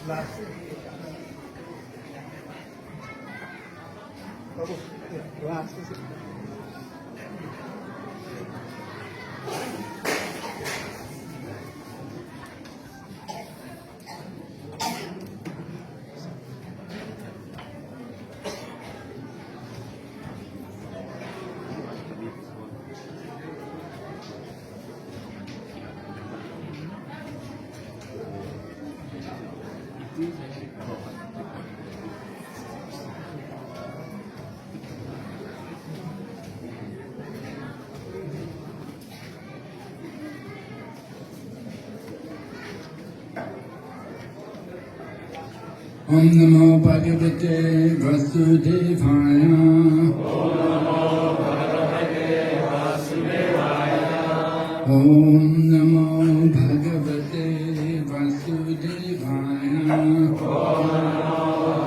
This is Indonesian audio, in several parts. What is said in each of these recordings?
Last. Last. Om Namo Bhagavate Vasudevaya. Om Namo Bhagavate Vasudevaya. Om Namo Bhagavate Vasudevaya. Om Namo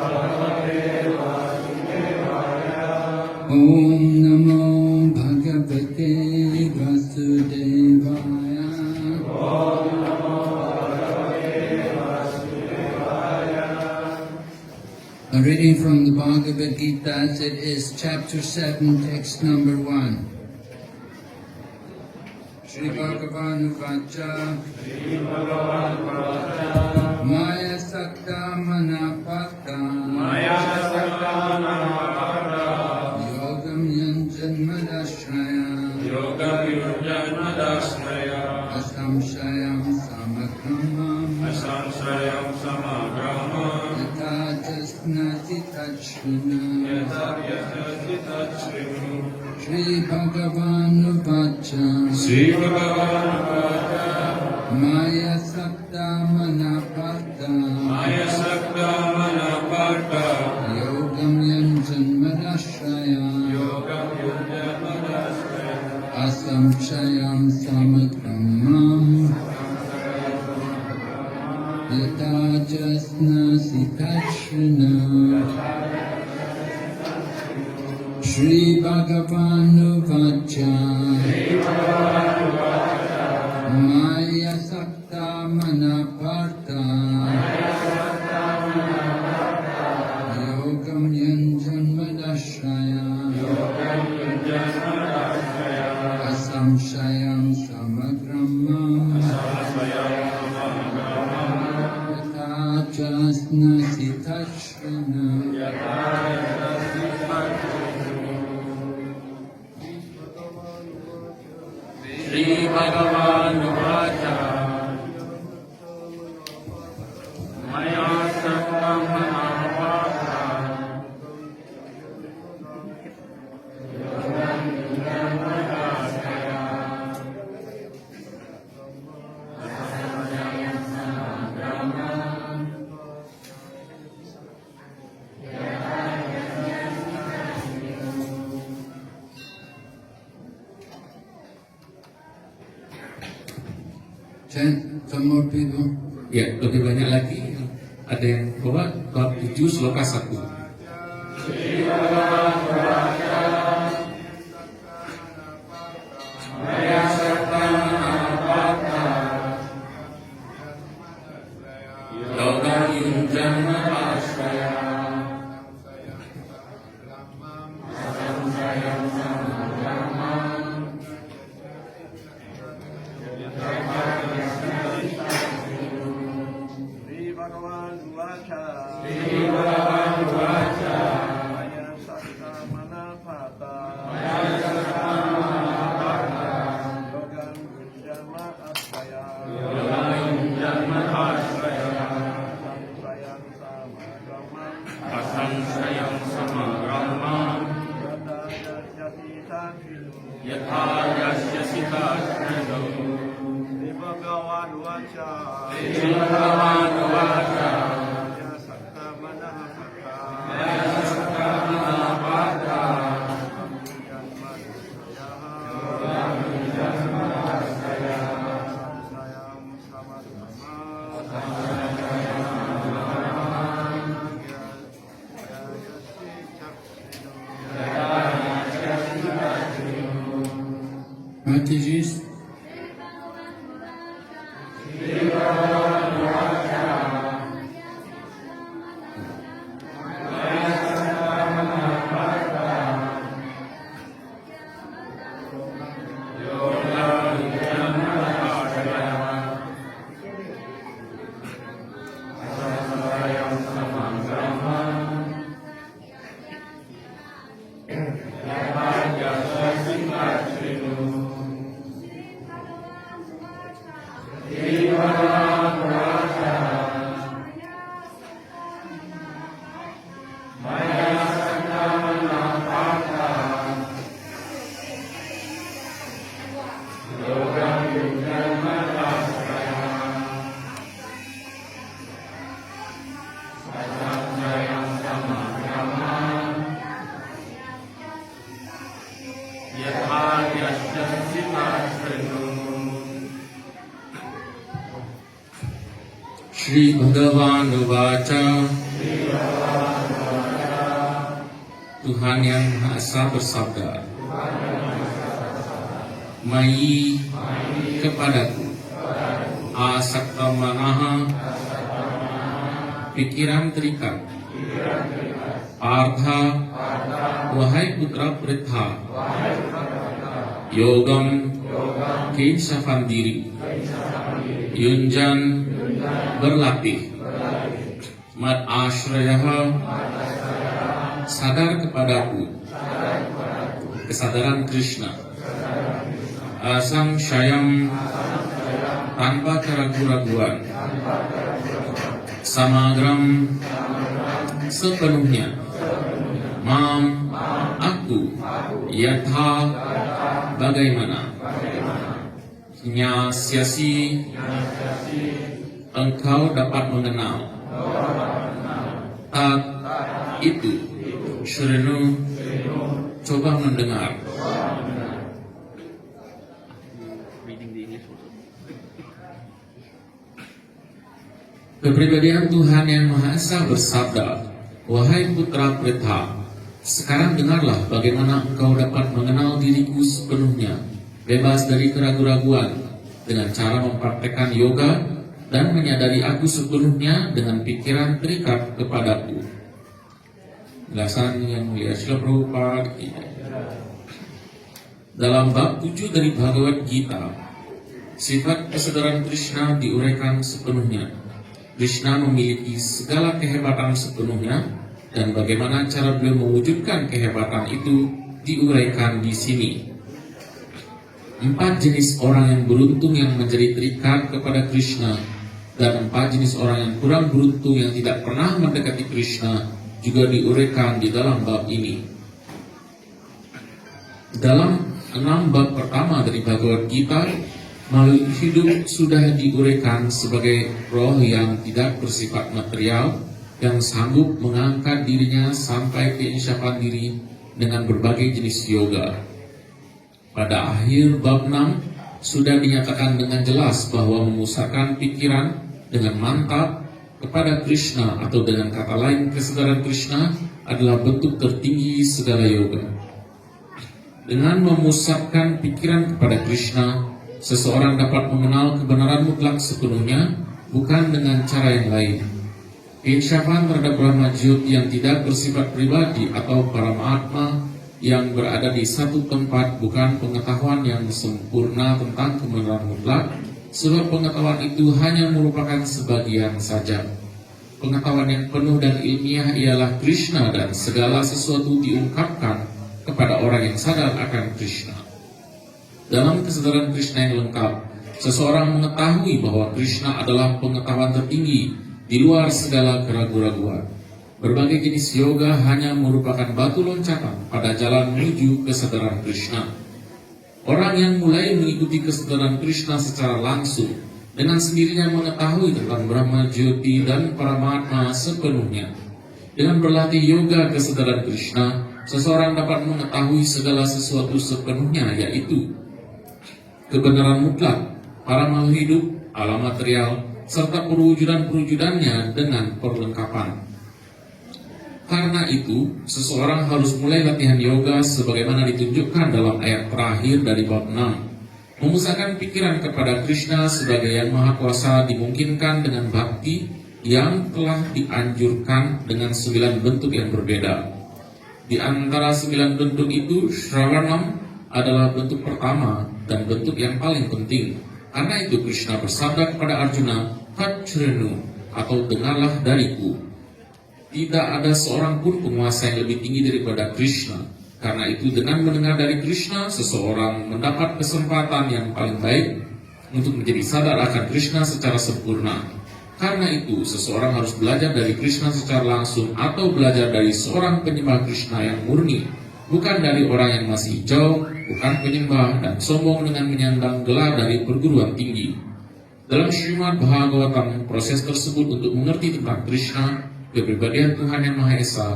Bhagavate Vasudevaya. Om Namo Bhagavate Vasudevaya. A reading from the Bhagavad Gita, it is chapter 7, text number 1. Shri Bhagavan Vacha Maya Sakta Manapata Yogam Yanjanmadashraya Asamshayam Samakramam Nati Tachvina Shri Bhagavan Vacha Maya Sakta Manapata Yogam Yanjanmadashraya Asamshayam Samakramam Yata Jasna Sikachana Shri Bhagavan Vacha Maya Sakta Manaparta Yogam Yanjanmadashraya Asamshayam Samagramam Jasna Sitachana Shri Bhagavan Vacha Maya Sakta Manapata Some more people. Ya, lebih banyak lagi. Ada yang bawa bab 7 sloka 1. Mataji's Shri Bhagavan Uvaca. Tuhan Yang Maha Esa bersabda, Mai kepadaku asakta manaha, pikiran terikat, Partha, wahai putra Pritha, Yogam, keinsafan diri, Yunjan, berlatih, Mad Ashrayaha, sadar kepadaku, kesadaran Krishna, Asam Syayam, tanpa keraguan-raguan, Samagram, sepenuhnya, Mam, aku, Yatha, bagaimana, Nyasyasi, engkau dapat mengenal, Tat, itu, Shrenu, coba mendengar. Kepribadian Tuhan Yang Maha Esa bersabda, wahai putra Pritha, sekarang dengarlah bagaimana engkau dapat mengenal diriku sepenuhnya, bebas dari keraguan-raguan, dengan cara mempraktekkan yoga dan menyadari aku sepenuhnya dengan pikiran terikat kepadaku. Penjelasan Yang Mulia Srila Prabhupada. Dalam bab 7 dari Bhagavad Gita, sifat kesadaran Krishna diuraikan sepenuhnya. Krishna memiliki segala kehebatan sepenuhnya, dan bagaimana cara beliau mewujudkan kehebatan itu diuraikan di sini. 4 jenis orang yang beruntung yang menjadi terikat kepada Krishna, dan 4 jenis orang yang kurang beruntung yang tidak pernah mendekati Krishna juga diuraikan di dalam bab ini. Dalam 6 bab pertama dari Bhagavad Gita, makhluk hidup sudah diuraikan sebagai roh yang tidak bersifat material, yang sanggup mengangkat dirinya sampai keinsyafan diri dengan berbagai jenis yoga. Pada akhir bab 6 sudah dinyatakan dengan jelas bahwa memusatkan pikiran dengan mantap kepada Krishna, atau dengan kata lain kesadaran Krishna, adalah bentuk tertinggi segala yoga. Dengan memusatkan pikiran kepada Krishna, seseorang dapat mengenal kebenaran mutlak sepenuhnya, bukan dengan cara yang lain. Keinsyafan terhadap Brahma Jyoti yang tidak bersifat pribadi atau Paramatma yang berada di satu tempat bukan pengetahuan yang sempurna tentang kebenaran mutlak, sebab pengetahuan itu hanya merupakan sebagian saja. Pengetahuan yang penuh dan ilmiah ialah Krishna, dan segala sesuatu diungkapkan kepada orang yang sadar akan Krishna. Dalam kesadaran Krishna yang lengkap, seseorang mengetahui bahwa Krishna adalah pengetahuan tertinggi di luar segala keraguan-raguan. Berbagai jenis yoga hanya merupakan batu loncatan pada jalan menuju kesadaran Krishna. Orang yang mulai mengikuti kesadaran Krishna secara langsung, dengan sendirinya mengetahui tentang Brahma Jyoti dan Paramatma sepenuhnya. Dengan berlatih yoga kesadaran Krishna, seseorang dapat mengetahui segala sesuatu sepenuhnya, yaitu kebenaran mutlak, para makhluk hidup, alam material, serta perwujudan-perwujudannya dengan perlengkapan. Karena itu, seseorang harus mulai latihan yoga sebagaimana ditunjukkan dalam ayat terakhir dari bab 6. Memusatkan pikiran kepada Krishna sebagai Yang Maha Kuasa dimungkinkan dengan bhakti yang telah dianjurkan dengan 9 bentuk yang berbeda. Di antara 9 bentuk itu, Shravanam adalah bentuk pertama dan bentuk yang paling penting. Karena itu Krishna bersabda kepada Arjuna, Tachrenu, atau dengarlah dariku. Tidak ada seorang pun penguasa yang lebih tinggi daripada Krishna. Karena itu dengan mendengar dari Krishna, seseorang mendapat kesempatan yang paling baik untuk menjadi sadar akan Krishna secara sempurna. Karena itu seseorang harus belajar dari Krishna secara langsung, atau belajar dari seorang penyembah Krishna yang murni, bukan dari orang yang masih jauh, bukan penyembah dan sombong dengan menyandang gelar dari perguruan tinggi. Dalam Srimad Bhagavatam, proses tersebut untuk mengerti tentang Krishna, kepribadian Tuhan Yang Maha Esa,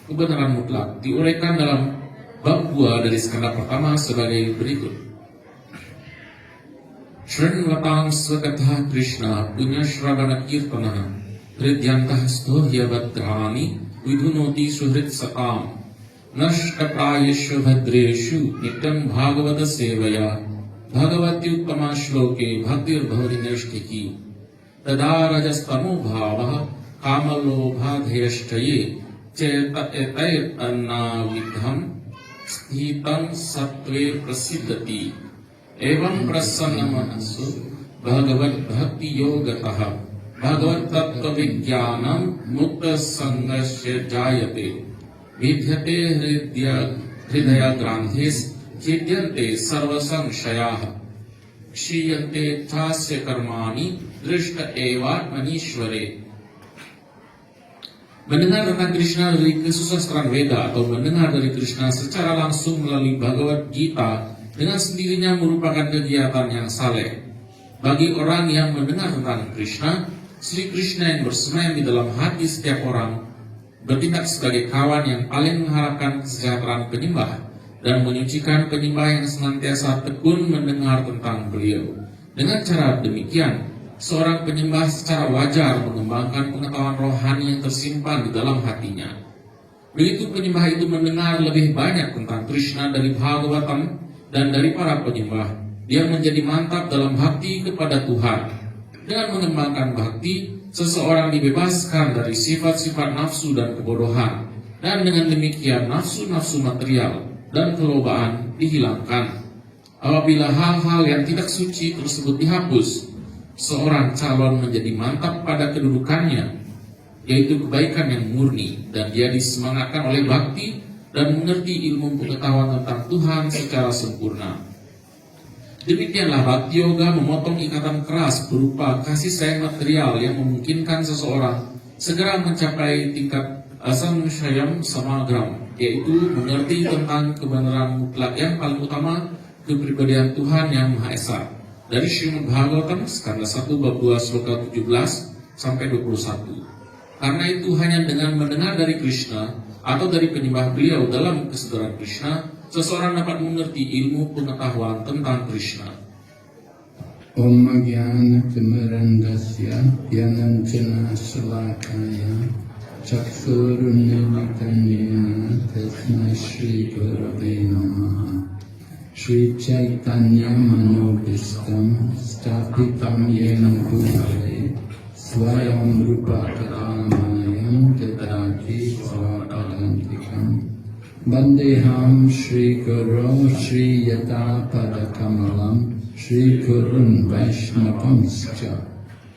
kebenaran mutlak, diuraikan dalam bab 2 dari skanda pertama sebagai berikut. Shrinvatang Svakatha Krishna Punya Shravana Kirtana Hridyantah Stohya Bhadrani Vidhunoti Suhrit Satam Nashkatayeshu Bhadreshu Nityam Bhagavata Sevaya Bhagavati Uttama Shloke Bhaktir Bhavri Neshtiki Tada Rajastamo Bhava Kamalobhadheshtaye Cheta Etayat Annavidham Sthitam Sattve Prasiddhati Evam Prasanna Manasu Bhagavad Bhakti Yogataha Bhagavad Tattva Vijnanam Mukta Sangasya Jayate Vidhyate Hridaya Grandhis Chidyante Sarva Samshayah Kshiyante Tasya Karmani Drishta Evat Manishware. Mendengar tentang Krishna dari kesusastraan Veda atau mendengar dari Krishna secara langsung melalui Bhagavad Gita dengan sendirinya merupakan kegiatan yang saleh. Bagi orang yang mendengar tentang Krishna, Sri Krishna yang bersemayam di dalam hati setiap orang bertindak sebagai kawan yang paling mengharapkan kesejahteraan penyembah dan menyucikan penyembah yang senantiasa tekun mendengar tentang beliau. Dengan cara demikian, seorang penyembah secara wajar mengembangkan pengetahuan rohani yang tersimpan di dalam hatinya. Begitu penyembah itu mendengar lebih banyak tentang Krishna dari Bhagavatam dan dari para penyembah, dia menjadi mantap dalam bakti kepada Tuhan. Dengan mengembangkan bakti, seseorang dibebaskan dari sifat-sifat nafsu dan kebodohan, dan dengan demikian nafsu-nafsu material dan kelobaan dihilangkan. Apabila hal-hal yang tidak suci tersebut dihapus, seorang calon menjadi mantap pada kedudukannya, yaitu kebaikan yang murni, dan dia disemangatkan oleh bakti dan mengerti ilmu pengetahuan tentang Tuhan secara sempurna. Demikianlah Bhakti Yoga memotong ikatan keras berupa kasih sayang material yang memungkinkan seseorang segera mencapai tingkat asamshayam samagram, yaitu mengerti tentang kebenaran mutlak yang paling utama, kepribadian Tuhan yang Maha Esa. Dari Srimad Bhagavatam skanda 1 bab 2 sloka 17 sampai 21. Karena itu hanya dengan mendengar dari Krishna atau dari penyembah beliau dalam kesadaran Krishna, seseorang dapat mengerti ilmu pengetahuan tentang Krishna. Om Jnana Timirandasya Jnananjana Shalakaya Chaksurunnimitanyena Tasmai Shri Gurave Namaha. Shri Chaitanya Manobhistam Stapitam Yena Bhutale Swayam Rupa Kadamayam Tadati Svapadantikam Bandeham Shri Guru Shri Yata Padakamalam Shri Gurun Vaishnavamscha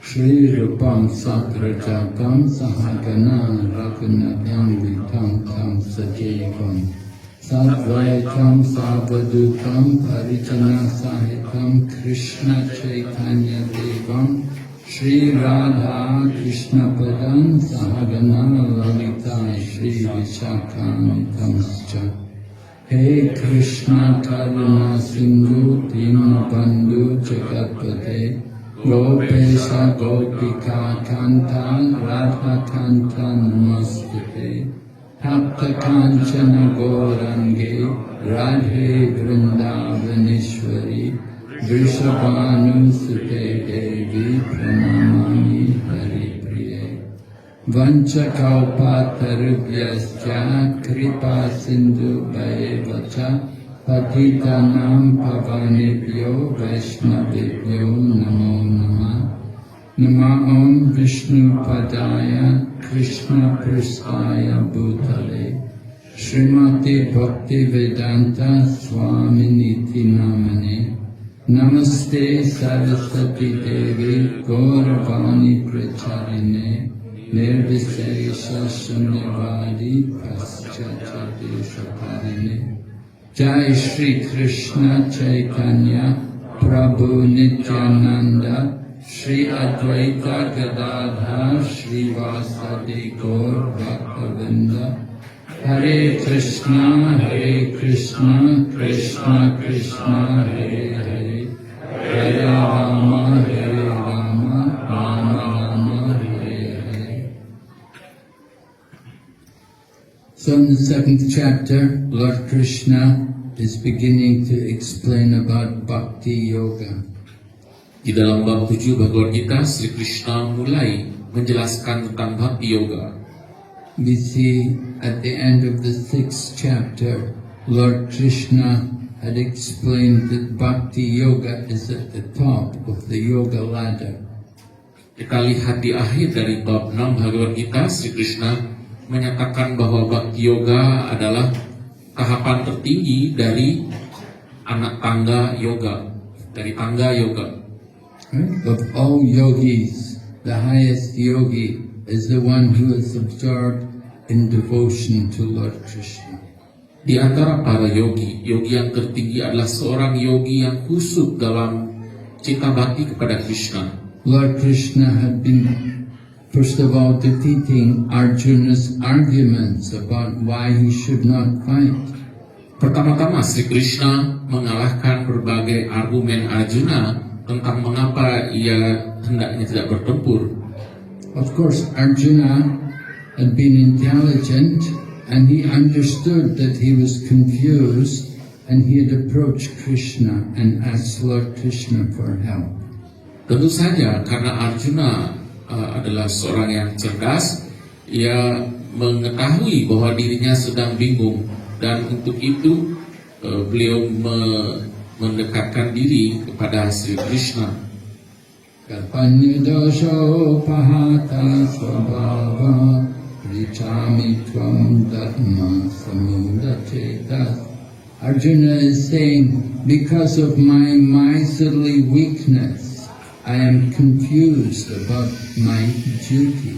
Shri Rupam Sagrajatam Sahagana Raghunathan Vitam Tam Sajevam Sadvaitam Savadutam Parijana Sahitam Krishna Chaitanya Devam Shri Radha Krishna Padam Sahagana Lalita Shri Vishakamitamscha. Hey Krishna Karuna Sindhu Dinabandhu Jagatpate Gopesha Gopika Kanta Radha Kanta Namastute Tapta Kanchana Gaurange Radhe Vrindavaneshwari Vrishabhanu Sute Devi Pranamami Hari Priye Vancha Kalpatarubhyascha Kripa Sindhu Bhayevacha Patitanam Pavanebhyo Vaishnavebhyo Namo Namah. Nama Om Vishnu Padaya Krishna Prasthaya Bhutale Srimati Bhakti Vedanta Swaminiti Namane Namaste Saraswati Devi Gauravani Pracharine Nirvisesha Shunyavadi Paschatadeshaparine. Jai Shri Krishna Chaitanya Prabhu Nityananda Shri Advaita Gadadhar Shri Vasadi Gaur Bhaktavinda. Hare Krishna Krishna Krishna Hare Hare Hare Rama Rama Rama Hare Hare. So in the second chapter, Lord Krishna is beginning to explain about Bhakti Yoga. Di dalam bab 7 Bhagavad Gita, Sri Krishna mulai menjelaskan tentang Bhakti Yoga. We see at the end of the 6th chapter, Lord Krishna had explained that Bhakti Yoga is at the top of the yoga ladder. Kita lihat di akhir dari bab 6 Bhagavad Gita, Sri Krishna menyatakan bahwa Bhakti Yoga adalah tahapan tertinggi dari anak tangga yoga, dari tangga yoga. Of all yogis, the highest yogi is the one who is absorbed in devotion to Lord Krishna. Di antara para yogi, yogi yang tertinggi adalah seorang yogi yang khusyuk dalam cinta bakti kepada Krishna. Lord Krishna had been, first of all, defeating Arjuna's arguments about why he should not fight. Pertama-tama Sri Krishna mengalahkan berbagai argumen Arjuna tentang mengapa ia hendaknya tidak bertempur. Of course, Arjuna had been intelligent and he understood that he was confused and he had approached Krishna and asked Lord Krishna for help. Tentu saja karena Arjuna adalah seorang yang cerdas, ia mengetahui bahwa dirinya sedang bingung dan untuk itu beliau mendekatkan diri kepada Sri Krishna. Kalpanyadosho pahata svabhava richami tvam dharma samudacheta. Arjuna is saying, because of my miserly weakness, I am confused about my duty.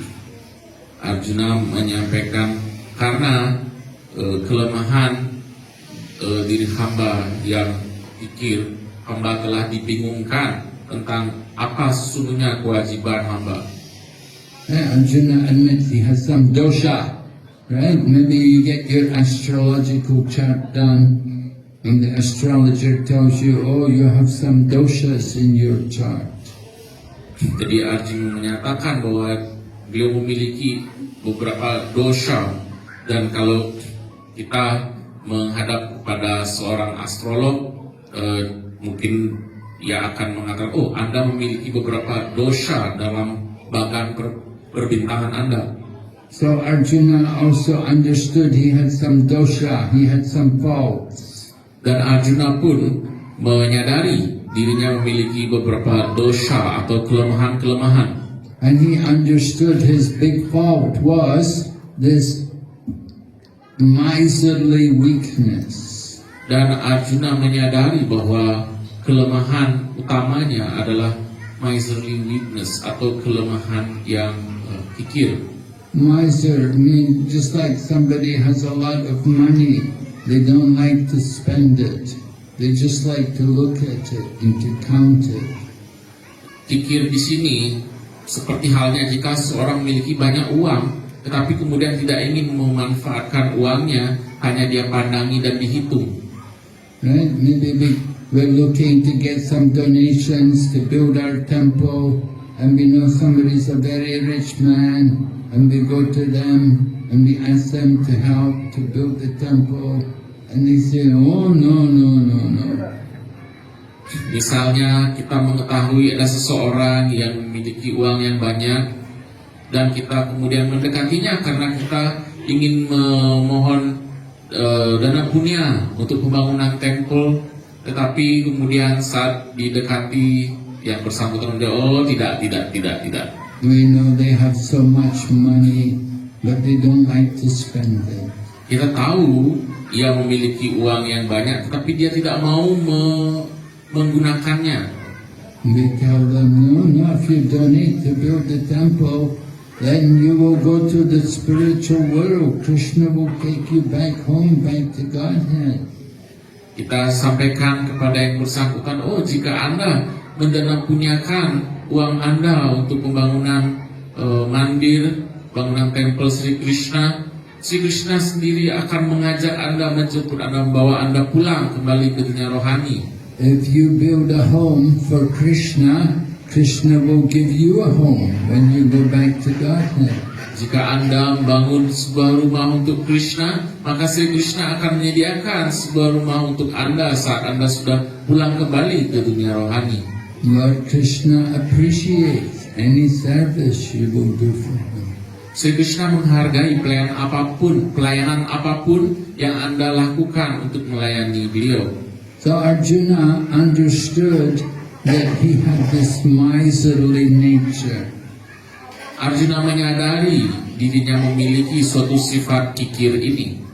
Arjuna menyampaikan karena kelemahan diri hamba yang pikir, hamba telah dibingungkan tentang apa sesungguhnya kewajiban hamba. Arjuna admits he has some dosha, right? Maybe you get your astrological chart done and the astrologer tells you, oh, you have some doshas in your chart. Jadi Arjuna menyatakan bahwa beliau memiliki beberapa dosa dan kalau kita menghadap kepada seorang astrolog, mungkin ia akan mengatakan, oh, Anda memiliki beberapa dosa dalam bagan perbintangan Anda. So Arjuna also understood he had some dosha, he had some faults. Dan Arjuna pun menyadari dirinya memiliki beberapa dosa atau kelemahan-kelemahan. And he understood his big fault was this miserly weakness. Dan Arjuna menyadari bahwa kelemahan utamanya adalah miserly weakness atau kelemahan yang kikir. Miser means just like somebody has a lot of money, they don't like to spend it. They just like to look at it and to count it. Kikir di sini seperti halnya jika seorang memiliki banyak uang, tetapi kemudian tidak ingin memanfaatkan uangnya, hanya dia pandangi dan dihitung. Right? Maybe we're looking to get some donations to build our temple, and we know somebody's a very rich man, and we go to them and we ask them to help to build the temple, and they say, oh no. Misalnya kita mengetahui ada seseorang yang memiliki uang yang banyak dan kita kemudian mendekatinya karena kita ingin memohon dana punya untuk pembangunan temple, tetapi kemudian saat didekati yang bersangkutan dia, oh tidak. We know they have so much money, but they don't like to spend it. Kita tahu ia memiliki uang yang banyak, tetapi dia tidak mau menggunakannya. We tell them, no, if you donate to build the temple, then you will go to the spiritual world. Krishna will take you back home, back to Godhead. Kita sampaikan kepada yang bersangkutan, oh jika Anda mendanapuniakan uang Anda untuk pembangunan mandir, bangunan tempel Sri Krishna sendiri akan mengajak Anda, menjemput Anda, membawa Anda pulang kembali ke dunia rohani. If you build a home for Krishna, Krishna will give you a home when you go back to Godhead. Jika Anda membangun sebuah rumah untuk Krishna, maka Sri Krishna akan menyediakan sebuah rumah untuk Anda saat Anda sudah pulang kembali ke dunia rohani. Lord Krishna appreciates any service you will do for him. Sri Krishna menghargai pelayanan apapun yang Anda lakukan untuk melayani beliau. So Arjuna understood that he had this miserly nature. Arjuna menyadari dirinya memiliki suatu sifat kikir ini.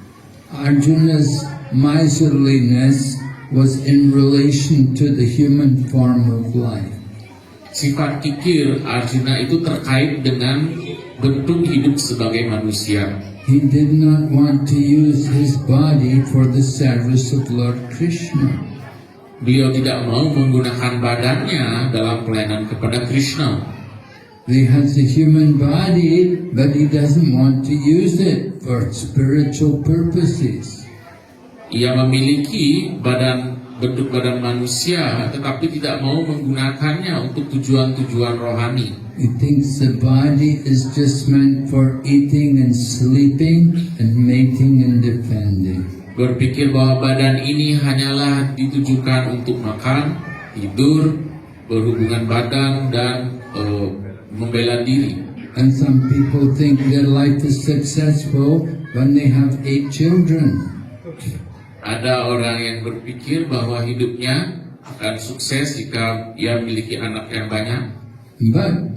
Arjuna's miserliness was in relation to the human form of life. Sifat kikir Arjuna itu terkait dengan bentuk hidup sebagai manusia. He did not want to use his body for the service of Lord Krishna. Beliau tidak mau menggunakan badannya dalam pelayanan kepada Krishna. He has a human body, but he doesn't want to use it for spiritual purposes. Ia memiliki bentuk badan manusia, tetapi tidak mau menggunakannya untuk tujuan-tujuan rohani. He thinks the body is just meant for eating and sleeping and mating and defending. Berpikir bahwa badan ini hanyalah ditujukan untuk makan, tidur, berhubungan badan, dan membela diri. And some people think their life is successful when they have 8 children. Ada orang yang berpikir bahwa hidupnya akan sukses jika ia memiliki anak yang banyak. But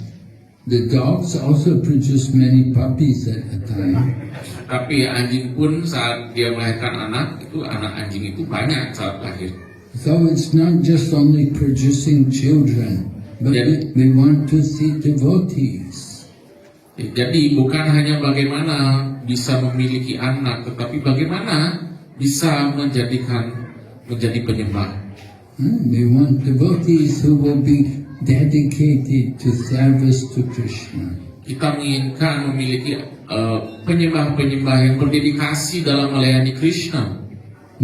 the dogs also produce many puppies at a time. Tapi anjing pun saat dia melahirkan anak anjing itu banyak saat lahir. So it's not just only producing children, but we want to see devotees. Jadi bukan hanya bagaimana bisa memiliki anak, tetapi bagaimana bisa menjadi penyembah. We want devotees who will be dedicated to service to Krishna. Kita menginginkan memiliki penyembah-penyembah yang berdedikasi dalam melayani Krishna.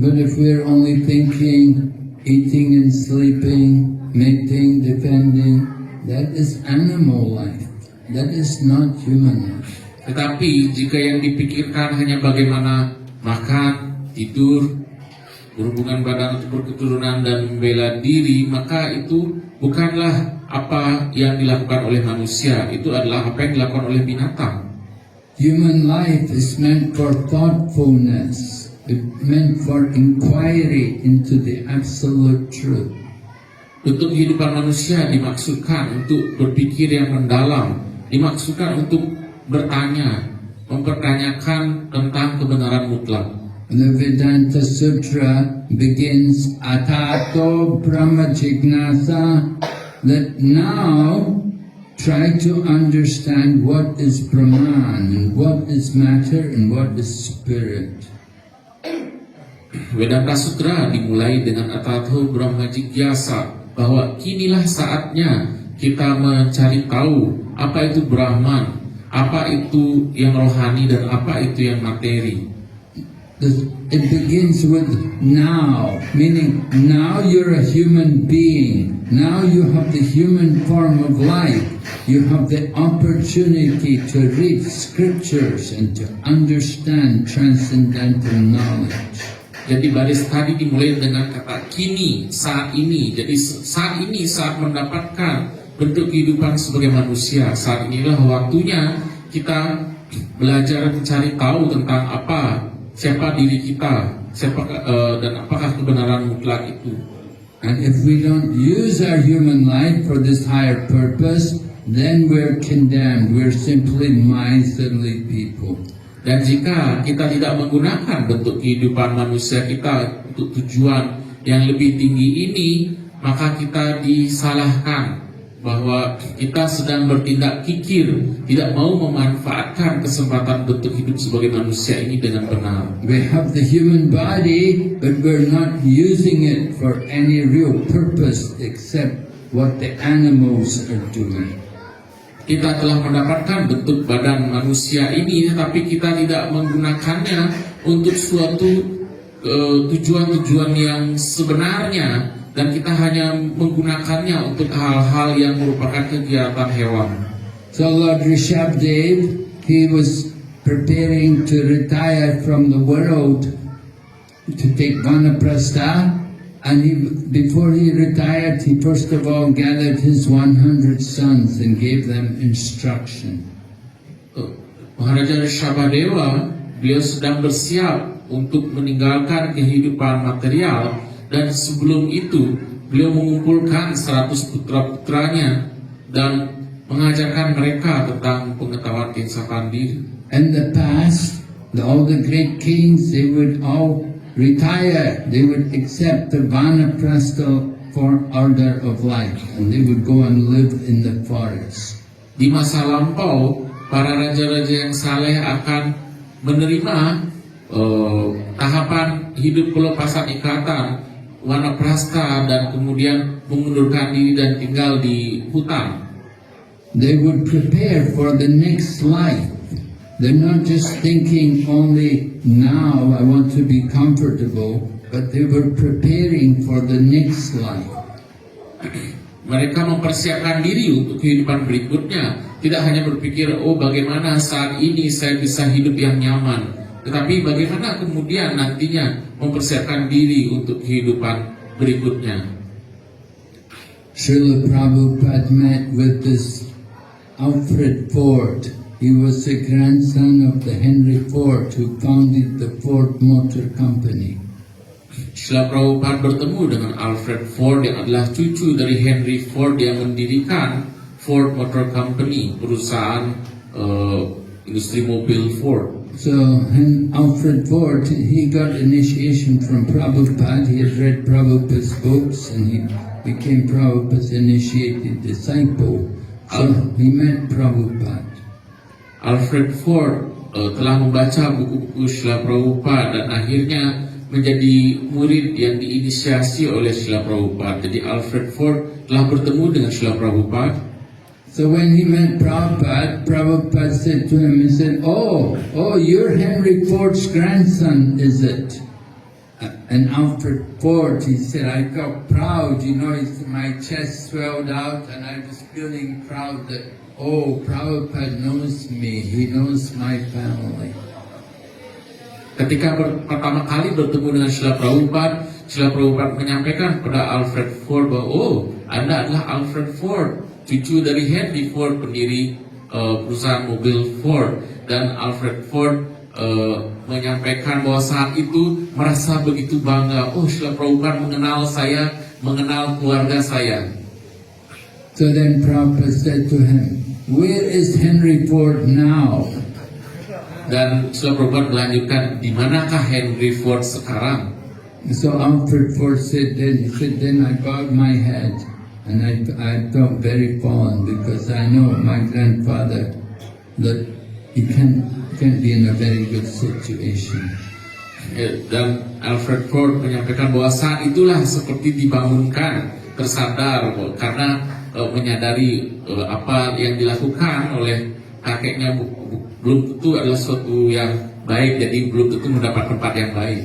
But if we're only thinking, eating and sleeping, mating, defending, that is animal life. That is not human life. Tetapi jika yang dipikirkan hanya bagaimana makan, tidur, berhubungan badan untuk berketurunan dan membela diri, maka itu bukanlah apa yang dilakukan oleh manusia, itu adalah apa yang dilakukan oleh binatang. Human life is meant for thoughtfulness. It's meant for inquiry into the absolute truth. Bentuk kehidupan manusia dimaksudkan untuk berpikir yang mendalam, dimaksudkan untuk bertanya, mempertanyakan tentang kebenaran mutlak. The Vedanta Sutra begins Atato Brahma Jignasa, that now try to understand what is Brahman and what is matter and what is spirit. Vedanta Sutra dimulai dengan Atato Brahma Jigyasa, bahwa kinilah saatnya kita mencari tahu apa itu Brahman, apa itu yang rohani dan apa itu yang materi. It begins with now, meaning now you're a human being. Now you have the human form of life. You have the opportunity to read scriptures and to understand transcendental knowledge. Jadi baris tadi dimulai dengan kata kini, saat ini. Jadi saat ini saat mendapatkan bentuk kehidupan sebagai manusia. Saat inilah waktunya kita belajar mencari tahu tentang siapa diri kita, dan apakah kebenaran mutlak itu. And if we don't use our human life for this higher purpose, then we're condemned. We're simply miserly people. Dan jika kita tidak menggunakan bentuk kehidupan manusia kita untuk tujuan yang lebih tinggi ini, maka kita disalahkan bahwa kita sedang bertindak kikir, tidak mau memanfaatkan kesempatan bentuk hidup sebagai manusia ini dengan benar. We have the human body, but we're not using it for any real purpose except what the animals are doing. Kita telah mendapatkan bentuk badan manusia ini, tapi kita tidak menggunakannya untuk suatu tujuan-tujuan yang sebenarnya, dan kita hanya menggunakannya untuk hal-hal yang merupakan kegiatan hewan. So Lord Rishabdev, he was preparing to retire from the world to take Vanaprastha, And before he retired, he first of all gathered his 100 sons and gave them instruction. Maharaja Rishabhadewa, beliau sedang bersiap untuk meninggalkan kehidupan material, dan sebelum itu beliau mengumpulkan 100 putra-putranya dan mengajarkan mereka tentang pengetahuan keinsafan diri. In the past, all the great kings, they would all retire. They would accept the vanaprastha for order of life, and they would go and live in the forest. Di masa lampau, para raja-raja yang saleh akan menerima tahapan hidup pelepasan ikatan wanaprastha dan kemudian mengundurkan diri dan tinggal di hutan. They would prepare for the next life. They're not just thinking only now I want to be comfortable, but they were preparing for the next life. Mereka mempersiapkan diri untuk kehidupan berikutnya. Tidak hanya berpikir, oh bagaimana saat ini saya bisa hidup yang nyaman, tetapi bagaimana kemudian nantinya mempersiapkan diri untuk kehidupan berikutnya. Srila Prabhupada met with this Alfred Ford. He was the grandson of the Henry Ford who founded the Ford Motor Company. Srila Prabhupada bertemu dengan Alfred Ford yang adalah cucu dari Henry Ford yang mendirikan Ford Motor Company, perusahaan industri mobil Ford. So Alfred Ford, he got initiation from Prabhupada. He had read Prabhupada's books and he became Prabhupada's initiated disciple. So he met Prabhupada. Alfred Ford telah membaca buku-buku Srila Prabhupada dan akhirnya menjadi murid yang diinisiasi oleh Srila Prabhupada. Jadi Alfred Ford telah bertemu dengan Srila Prabhupada. So when he met Prabhupada, Prabhupada said to him, he said, oh, you're Henry Ford's grandson, is it? And Alfred Ford, he said, I felt proud, my chest swelled out and I was feeling proud that, oh, Prabhupada knows me, he knows my family. Ketika pertama kali bertemu dengan Srila Prabhupada menyampaikan kepada Alfred Ford bahwa, oh, Anda adalah Alfred Ford, cucu dari Henry Ford, pendiri perusahaan mobil Ford. Dan Alfred Ford menyampaikan bahwa saat itu merasa begitu bangga, oh, Srila Prabhupada mengenal saya, mengenal keluarga saya. So then Prabhupada said to him, where is Henry Ford now? Dan Srila Prabhupada melanjutkan, di manakah Henry Ford sekarang? So Alfred Ford said, then I bowed my head and I felt very fallen because I know my grandfather that he can't be in a very good situation. Dan Alfred Ford menyampaikan bahwa saat itulah seperti dibangunkan, tersadar karena menyadari apa yang dilakukan oleh kakeknya belum tentu adalah sesuatu yang baik, jadi belum tentu mendapat tempat yang baik.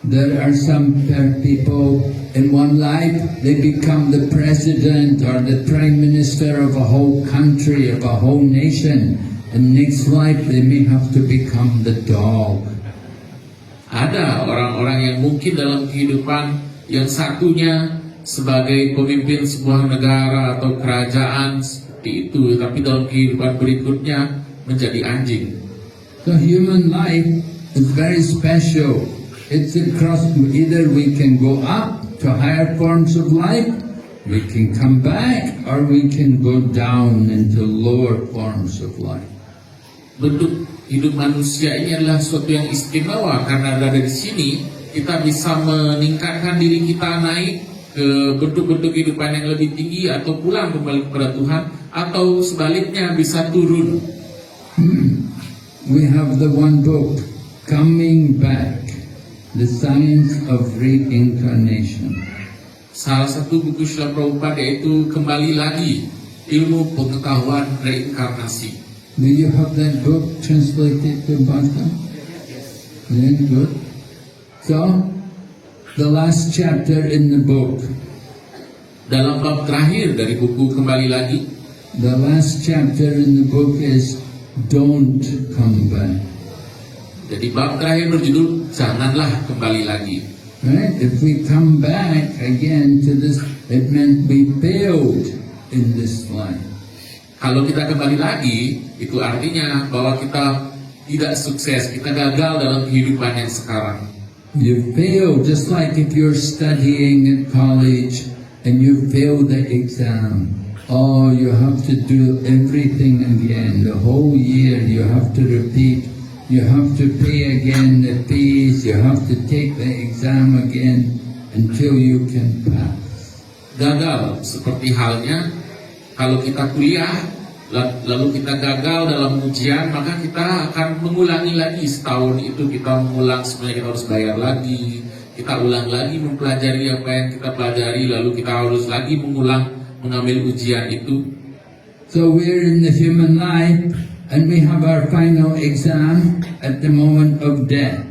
There are some people in one life they become the president or the prime minister of a whole country, of a whole nation, and next life they may have to become the dog. Ada orang-orang yang mungkin dalam kehidupan yang satunya sebagai pemimpin sebuah negara atau kerajaan seperti itu, tapi dalam kehidupan berikutnya menjadi anjing. The human life is very special. It's a cross. Either we can go up to higher forms of life, we can come back, or we can go down into lower forms of life. Bentuk hidup manusia ini adalah sesuatu yang istimewa karena dari sini kita bisa meningkatkan diri kita naik ke bentuk-bentuk kehidupan yang lebih tinggi atau pulang kembali kepada Tuhan, atau sebaliknya bisa turun. We have the one book, Coming Back, The Science of Reincarnation. Salah satu buku Srila Prabhupada yaitu Kembali Lagi, Ilmu Pengetahuan Reinkarnasi. Do you have that book translated to Bhasha? Very good. So, the last chapter in the book. Dalam bab terakhir dari buku Kembali Lagi, the last chapter in the book is Don't Come Back. Jadi bab terakhir berjudul Janganlah Kembali Lagi. Right? If we come back again to this, it meant we failed in this life. Kalau kita kembali lagi, itu artinya bahwa kita tidak sukses, kita gagal dalam kehidupan yang sekarang. You fail, just like if you're studying at college and you fail the exam. Oh, you have to do everything again. The whole year you have to repeat. You have to pay again the fees. You have to take the exam again until you can pass. Gagal, seperti halnya kalau kita kuliah, lalu kita gagal dalam ujian, maka kita akan mengulangi lagi setahun itu kita mengulang, sebenarnya kita harus bayar lagi, kita ulang lagi mempelajari apa yang kita pelajari, lalu kita harus lagi mengambil ujian itu. So we're in the human life and we have our final exam at the moment of death.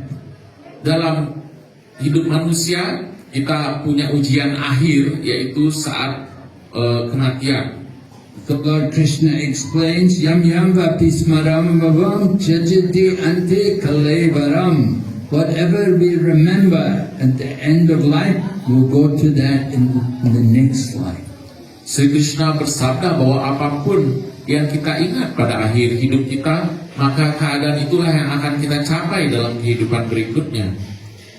Dalam hidup manusia kita punya ujian akhir, yaitu saat kematian. So Lord Krishna explains, Yam yam vapismaram bhavam jajati ante kalevaram. Whatever we remember at the end of life, we'll go to that in the next life. Sri Krishna bersabda bahwa apapun yang kita ingat pada akhir hidup kita, maka keadaan itulah yang akan kita capai dalam kehidupan berikutnya.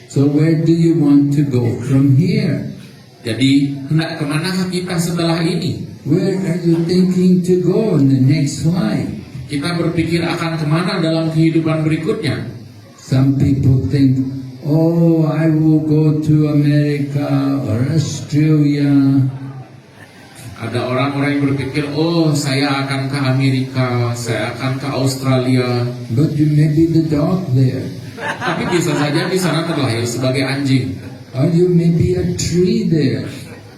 So where do you want to go from here? Jadi hendak kemanakah kita setelah ini? Where are you thinking to go in the next life? Kita berpikir akan kemana dalam kehidupan berikutnya? Some people think, oh, I will go to America or Australia. Ada orang-orang yang berpikir, oh saya akan ke Amerika, saya akan ke Australia. But you may be the dog there. Tapi bisa saja di sana terlahir sebagai anjing. Or you may be a tree there.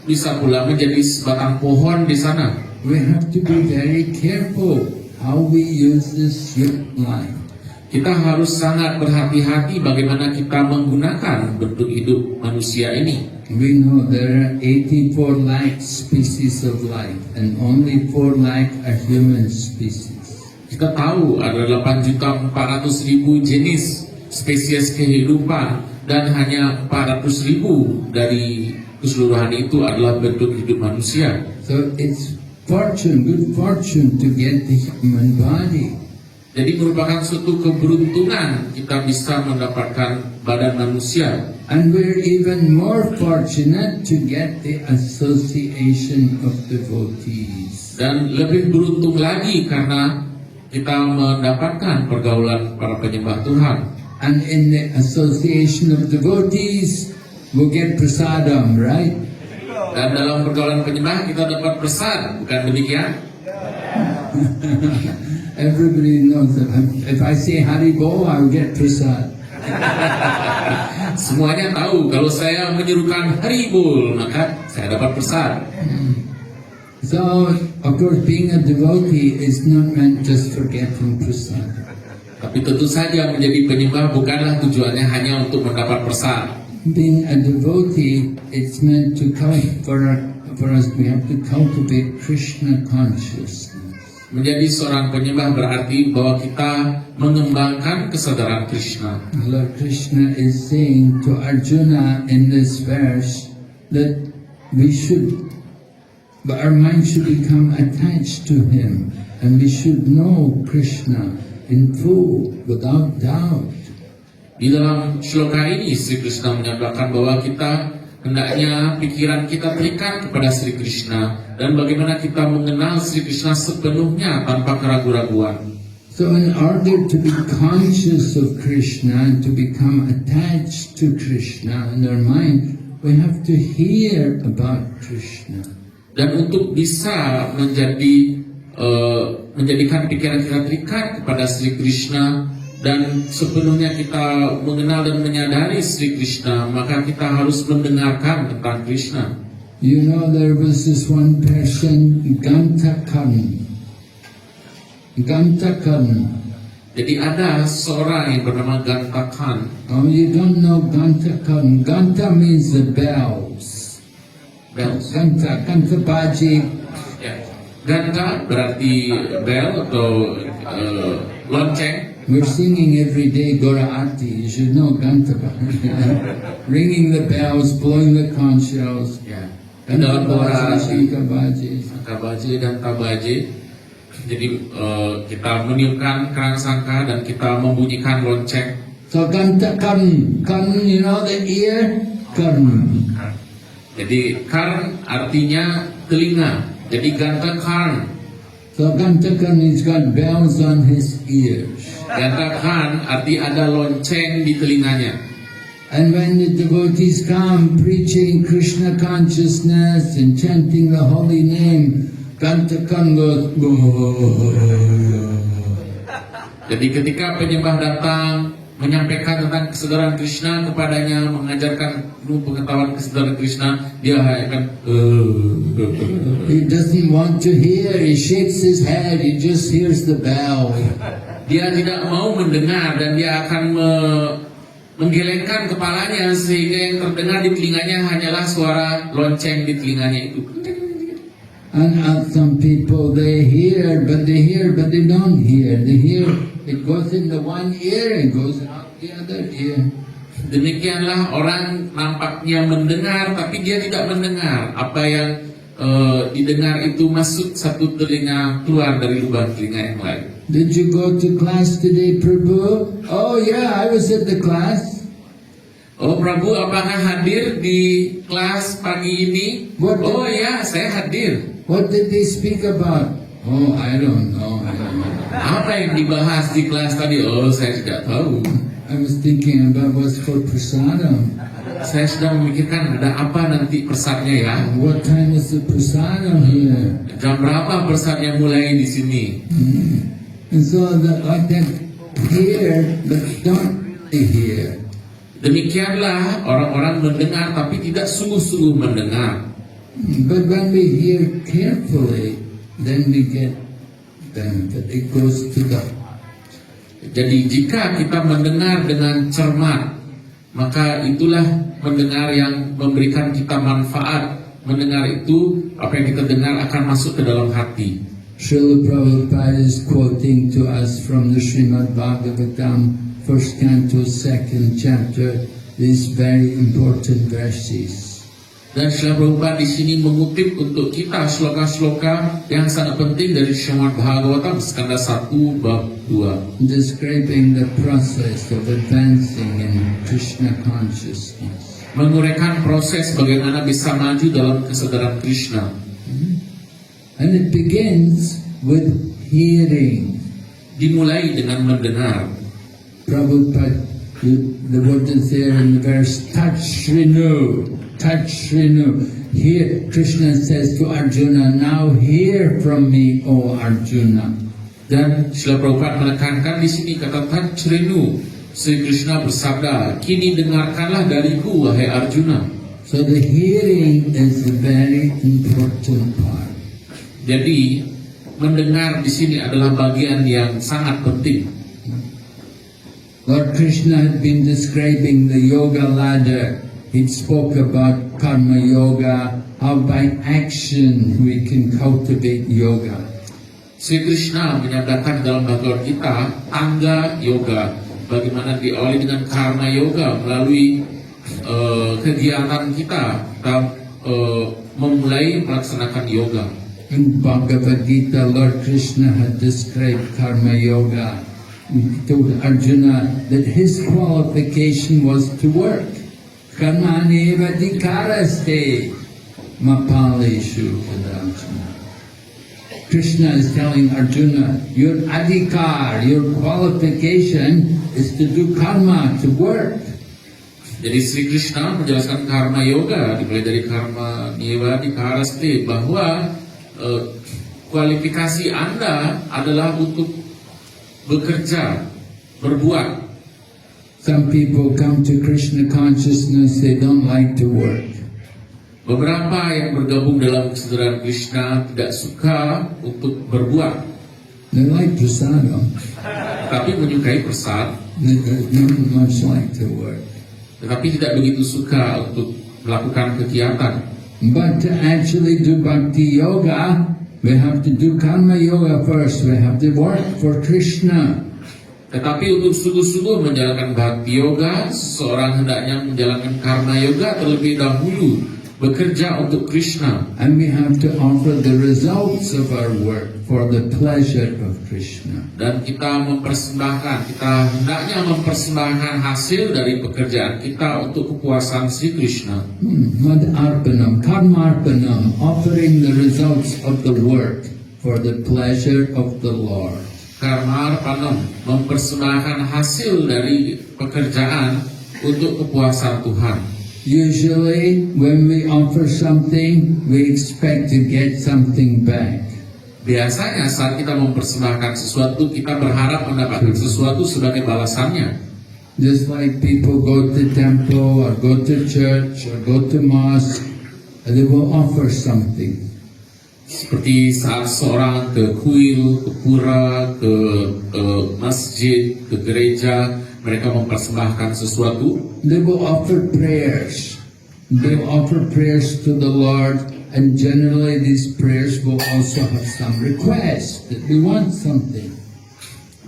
Bisa pula menjadi sebatang pohon di sana. We have to be very careful how we use this human life. Kita harus sangat berhati-hati bagaimana kita menggunakan bentuk hidup manusia ini. We know there are 84 lakh species of life and only 4 lakh are human species. Kita tahu ada 8.400.000 jenis spesies kehidupan dan hanya 400.000 dari keseluruhan itu adalah bentuk hidup manusia. So it's good fortune to get the human body. Jadi merupakan suatu keberuntungan kita bisa mendapatkan badan manusia. And we're even more fortunate to get the association of devotees. Dan lebih beruntung lagi karena kita mendapatkan pergaulan para penyembah Tuhan. And in the association of devotees, we'll get prasadam, right? Dan dalam pergaulan penyembah kita dapat prasad, bukan demikian? Everybody knows that if I say Haribo, I'll get prasad. Semuanya tahu kalau saya menyerukan Haribol, maka saya dapat prasad. So, of course, being a devotee is not meant just for getting prasad. Tapi tentu saja menjadi penyembah bukanlah tujuannya hanya untuk mendapat prasad. Being a devotee, it's meant to for us. We have to cultivate Krishna consciousness. Menjadi seorang penyembah berarti bahwa kita mengembangkan kesadaran Krishna. Lord Krishna is saying to Arjuna in this verse that our mind should become attached to Him, and we should know Krishna in full, without doubt. Di dalam shloka ini, Sri Krishna menyatakan bahwa kita hendaknya pikiran kita terikat kepada Sri Krishna dan bagaimana kita mengenal Sri Krishna sepenuhnya tanpa keraguan-raguan. So in order to be conscious of Krishna and to become attached to Krishna in our mind, we have to hear about Krishna. Dan untuk bisa menjadikan pikiran kita terikat kepada Sri Krishna dan sepenuhnya kita mengenal dan menyadari Sri Krishna, maka kita harus mendengarkan tentang Krishna. You know, there was this one person, Gantakan. Jadi ada seorang yang bernama Gantakan. Oh, you don't know Gantakan. Ganta means the bells. Bells. Ganta baji. Ya. Ganta berarti bel atau lonceng. We're singing every day Gora Arti. You should know Gantaka. Ringing the bells, blowing the conch shells. Ya, di dalam Gora Arti, Shankabaji. Kabaje dan Tabaje. Jadi kita meniupkan kerang sangka dan kita membunyikan lonceng. So Gantakan, kan, you know the ear? Kan. Jadi karn artinya telinga. Jadi ganta karn. So Gantakan, he's got bells on his ears. Ganta karn arti ada lonceng di telinganya. And when the devotees come preaching Krishna consciousness and chanting the holy name, Gantakan goes, Jadi ketika penyembah datang menyampaikan tentang kesadaran Krishna kepadanya, mengajarkan pengetahuan kesadaran Krishna, dia akan he doesn't want to hear, he shakes his head, he just hears the bell. dia tidak mau mendengar dan dia akan menggelengkan kepalanya sehingga yang terdengar di telinganya hanyalah suara lonceng di telinganya itu. And some people they hear but they don't hear. They hear, it goes in the one ear, it goes out the other ear. Demikianlah orang nampaknya mendengar tapi dia tidak mendengar apa yang didengar itu masuk satu telinga keluar dari lubang telinga yang lain. Did you go to class today, Prabhu? Oh yeah, I was at the class. Oh Prabu, apakah hadir di kelas pagi ini? Oh ya, saya hadir. What did they speak about? Oh, I don't know. Apa yang dibahas di kelas tadi? Oh, saya tidak tahu. I was thinking about what's for prasadam. Saya sedang memikirkan ada apa nanti persadnya ya. What time is the prasadam here? Jam berapa persadnya mulai di sini? And so like that, hear but don't really hear. Demikianlah orang-orang mendengar tapi tidak sungguh-sungguh mendengar. But when we hear carefully, then we get benefit. It goes to the. Jadi jika kita mendengar dengan cermat, maka itulah mendengar yang memberikan kita manfaat. Mendengar itu, apa yang kita dengar akan masuk ke dalam hati. Srila Prabhupada is quoting to us from the Srimad Bhagavatam, first canto, second chapter, these very important verses. Dan Srila Prabhupada di sini mengutip untuk kita sloka-sloka yang sangat penting dari Srimad Bhagavatam skanda 1 bab 2, describing the process of advancing in Krishna consciousness. menguraikan proses bagaimana bisa maju dalam kesadaran Krishna. And it begins with hearing. Dimulai dengan mendengar. Prabhupada, the word is there in the verse, touch, renew. Touch, renew. Here, Krishna says to Arjuna, now hear from me, O Arjuna. Dan Srila Prabhupada menekankan di sini kata touch, renew. Sri Krishna bersabda, kini dengarkanlah dariku, wahai Arjuna. So the hearing is a very important part. Jadi mendengar di sini adalah bagian yang sangat penting. Lord Krishna had been describing the yoga ladder. He spoke about karma yoga, how by action we can cultivate yoga. Sri Krishna menyatakan dalam Bhagavad Gita tangga yoga, bagaimana diawali dengan karma yoga melalui kegiatan kita memulai melaksanakan yoga. In Bhagavad Gita, Lord Krishna had described karma yoga. He told Arjuna that his qualification was to work. Karmani vadikaraste mapaleshu Arjuna. Krishna is telling Arjuna, your adhikar, your qualification is to do karma, to work. Jadi Sri Krishna menjelaskan karma yoga dimulai dari karma nivadikaraste, bahwa kualifikasi Anda adalah untuk bekerja, berbuat. Some people come to Krishna consciousness, they don't like to work. Beberapa yang bergabung dalam kesadaran Krishna tidak suka untuk berbuat. They like prasadam. Tetapi menyukai prasad. They don't much like to work. Tetapi tidak begitu suka untuk melakukan kegiatan. But to actually do bhakti yoga, we have to do karma yoga first. We have to work for Krishna. Tetapi untuk sungguh-sungguh menjalankan bhakti yoga, seseorang hendaknya menjalankan karma yoga terlebih dahulu, bekerja untuk Krishna. And we have to offer the results of our work for the pleasure of Krishna. Dan kita hendaknya mempersembahkan hasil dari pekerjaan kita untuk kepuasan Sri Krishna. Mad arpanam, karma arpanam, offering the results of the work for the pleasure of the Lord. Karma arpanam, mempersembahkan hasil dari pekerjaan untuk kepuasan Tuhan. Usually, when we offer something, we expect to get something back. Biasanya saat kita mempersembahkan sesuatu, kita berharap mendapatkan sesuatu sebagai balasannya. Just like people go to temple or go to church or go to mosque, they will offer something. Seperti saat seorang ke kuil, ke pura, ke masjid, ke gereja, mereka mempersembahkan sesuatu. They will offer prayers. They will offer prayers to the Lord, and generally these prayers will also have some request that we want something.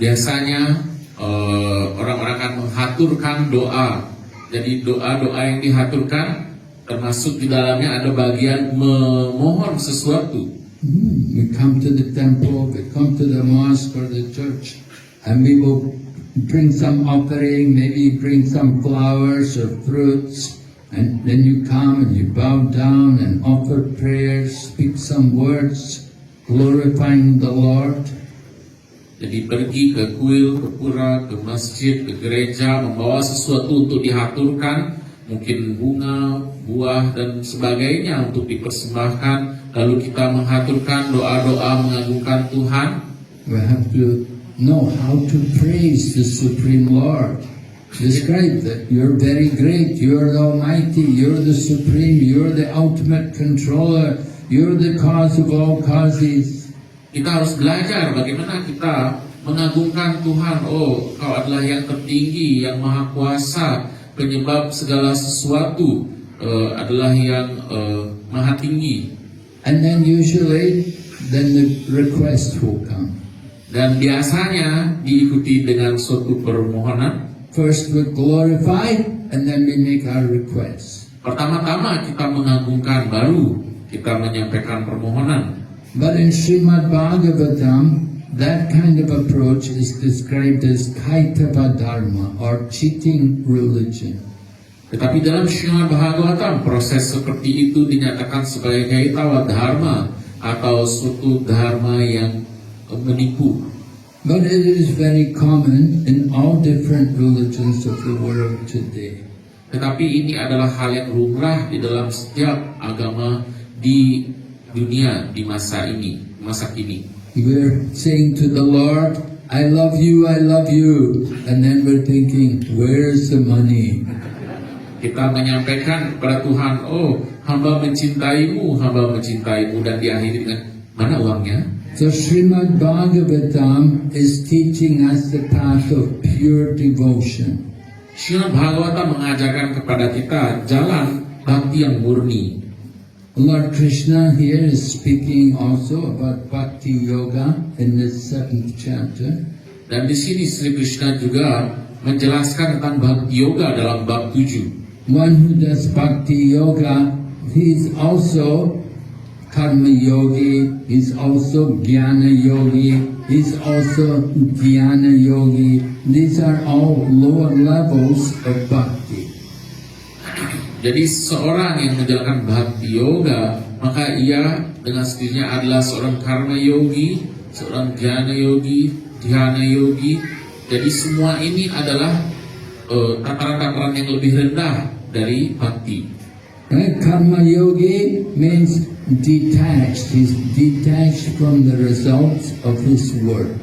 Biasanya orang-orang akan menghaturkan doa. Jadi doa-doa yang dihaturkan termasuk di dalamnya ada bagian memohon sesuatu. We come to the temple, we come to the mosque or the church, and we will bring some offering, maybe bring some flowers or fruits, and then you come and you bow down and offer prayers, speak some words, glorifying the Lord. Jadi pergi ke kuil, ke pura, ke masjid, ke gereja, membawa sesuatu untuk dihaturkan, mungkin bunga, buah, dan sebagainya untuk dipersembahkan. Lalu kita menghaturkan doa-doa mengagungkan Tuhan. We have to know how to praise the Supreme Lord. Describe that you're very great, you're the Almighty, you're the Supreme, you're the ultimate controller, you're the cause of all causes. Kita harus belajar bagaimana kita mengagungkan Tuhan. Oh, Kau adalah yang tertinggi, yang maha kuasa, penyebab segala sesuatu, adalah yang maha tinggi. And then usually, then the request will come. Dan biasanya diikuti dengan suatu permohonan. First we glorify, and then we make our request. Pertama-tama kita mengagungkan, baru kita menyampaikan permohonan. But in Srimad Bhagavatam, that kind of approach is described as Kaitava Dharma, or cheating religion. Tetapi dalam Srimad Bhagavatam, proses seperti itu dinyatakan sebagai Kaitava Dharma, atau suatu dharma yang menipu. But it is very common in all different religions of the world today. Tetapi ini adalah hal yang lumrah di dalam setiap agama di dunia di masa kini. We're saying to the Lord, I love you, and then we're thinking, where's the money? Kita menyampaikan kepada Tuhan, oh, hamba mencintaimu, dan diakhiri dengan, mana uangnya? So Srimad Bhagavatam is teaching us the path of pure devotion. Srimad Bhagavatam mengajarkan kepada kita jalan bhakti yang murni. Lord Krishna here is speaking also about Bhakti Yoga in the 7th chapter. Dan di sini Sri Krishna juga menjelaskan tentang Bhakti Yoga dalam bab 7. One who does Bhakti Yoga, he's also Karma Yogi, he's also Jnana Yogi, he's also Dhyana Yogi. These are all lower levels of Bhakti. Jadi seorang yang menjalankan Bhakti Yoga, maka ia dengan sendirinya adalah seorang Karma Yogi, seorang Jnana Yogi, Dhyana Yogi. Jadi semua ini adalah tataran-tataran yang lebih rendah dari Bhakti. Right? Karma Yogi means detached. He's detached from the results of his work.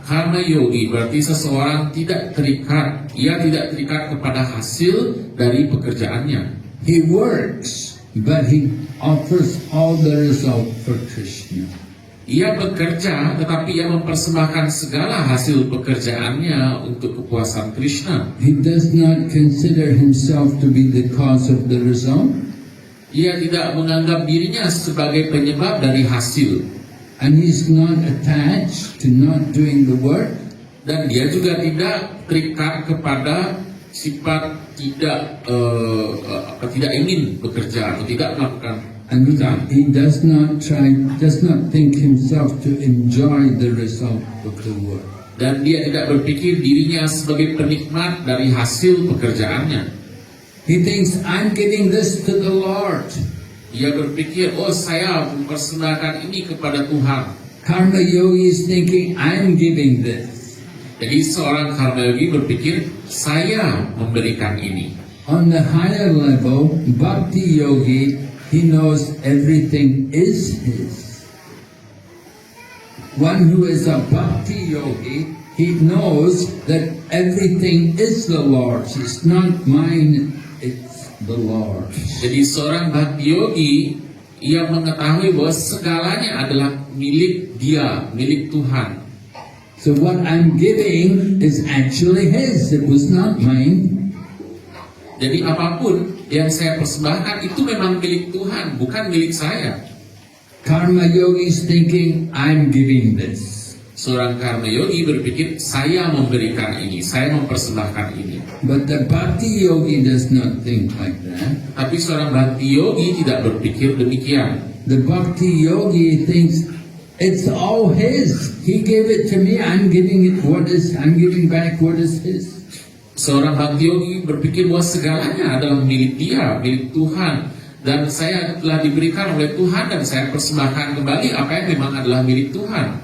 Karma Yogi berarti seseorang tidak terikat, ia tidak terikat kepada hasil dari pekerjaannya. He works, but he offers all the result for Krishna. Ia bekerja, tetapi ia mempersembahkan segala hasil pekerjaannya untuk kepuasan Krishna. He does not consider himself to be the cause of the result. Ia tidak menganggap dirinya sebagai penyebab dari hasil. And he's not attached to not doing the work. Dan dia juga tidak terikat kepada sifat tidak ingin bekerja atau tidak melakukan And pekerjaan. he does not think himself to enjoy the result of the work. Dan dia tidak berpikir dirinya sebagai penikmat dari hasil pekerjaannya. He thinks, I'm giving this to the Lord. Dia berpikir, oh saya mempersembahkan ini kepada Tuhan. Karma yogi is thinking, I'm giving this. Jadi seorang karma yogi berpikir, saya memberikan ini. On the higher level, bhakti yogi, he knows everything is his. One who is a bhakti yogi, he knows that everything is the Lord's. It's not mine, it's the Lord's. Jadi seorang bhakti yogi, ia mengetahui bahwa segalanya adalah milik dia, milik Tuhan. So what I'm giving is actually his. It was not mine. Jadi apapun yang saya persembahkan itu memang milik Tuhan, bukan milik saya. Karma yogi is thinking, I'm giving this. Seorang karma yogi berpikir, saya memberikan ini, saya mempersembahkan ini. But the bhakti yogi does not think like that. Tapi seorang bhakti yogi tidak berpikir demikian. The bhakti yogi thinks, it's all his. He gave it to me, I'm giving back what is his. Seorang bhakti yogi berpikir bahwa segalanya adalah milik dia, milik Tuhan. Dan saya telah diberikan oleh Tuhan dan saya persembahkan kembali apa yang memang adalah milik Tuhan.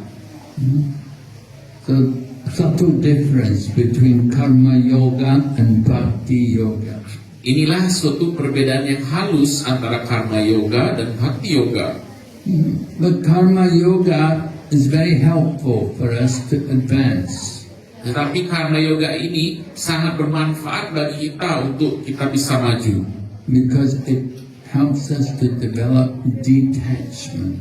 So, subtle difference between karma yoga and bhakti yoga. Inilah suatu perbedaan yang halus antara karma yoga dan bhakti yoga. But karma yoga is very helpful for us to advance. Tetapi karma yoga ini sangat bermanfaat bagi kita untuk kita bisa maju. Because it helps us to develop detachment.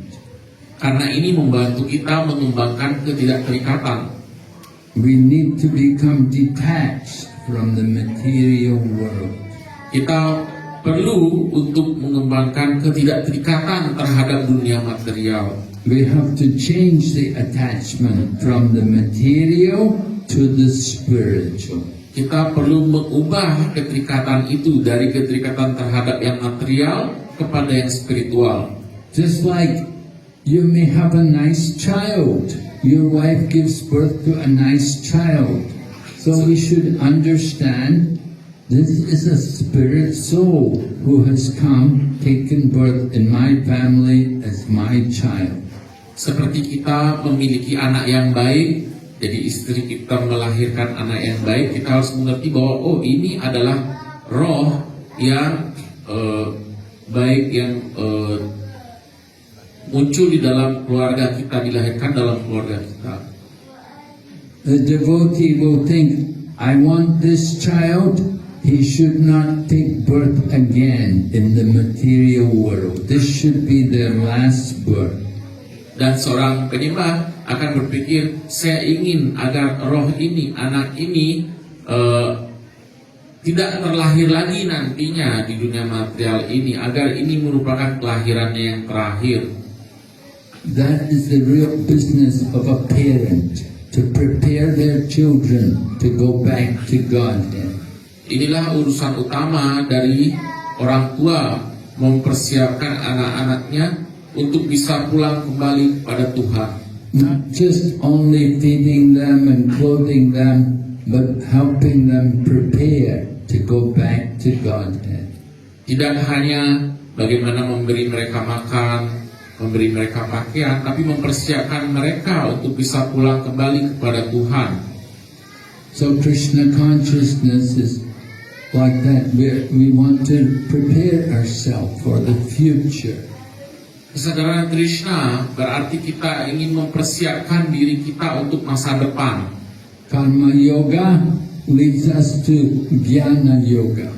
Karena ini membantu kita mengembangkan ketidakterikatan. We need to become detached from the material world. Kita perlu untuk mengembangkan ketidakterikatan terhadap dunia material. We have to change the attachment from the material to the spiritual. Kita perlu mengubah keterikatan itu dari keterikatan terhadap yang material kepada yang spiritual. Just like you may have a nice child. Your wife gives birth to a nice child. So we should understand this is a spirit soul who has come, taken birth in my family as my child. Seperti kita memiliki anak yang baik, jadi istri kita melahirkan anak yang baik, kita harus mengerti bahwa oh ini adalah roh yang baik yang muncul di dalam keluarga kita, dilahirkan dalam keluarga kita. The devotee will think, I want this child, he should not take birth again in the material world. This should be their last birth. Dan seorang penyembah akan berpikir, saya ingin agar roh ini, anak ini tidak terlahir lagi nantinya di dunia material ini, agar ini merupakan kelahirannya yang terakhir. That is the real business of a parent, to prepare their children to go back to Godhead. Inilah urusan utama dari orang tua, mempersiapkan anak-anaknya untuk bisa pulang kembali kepada Tuhan. Not just only feeding them and clothing them, but helping them prepare to go back to Godhead. Tidak hanya bagaimana memberi mereka makan, memberi mereka pakaian, tapi mempersiapkan mereka untuk bisa pulang kembali kepada Tuhan. So Krishna consciousness is like that. We want to prepare ourselves for the future. Kesadaran Krishna berarti kita ingin mempersiapkan diri kita untuk masa depan. Karma yoga leads us to jnana yoga.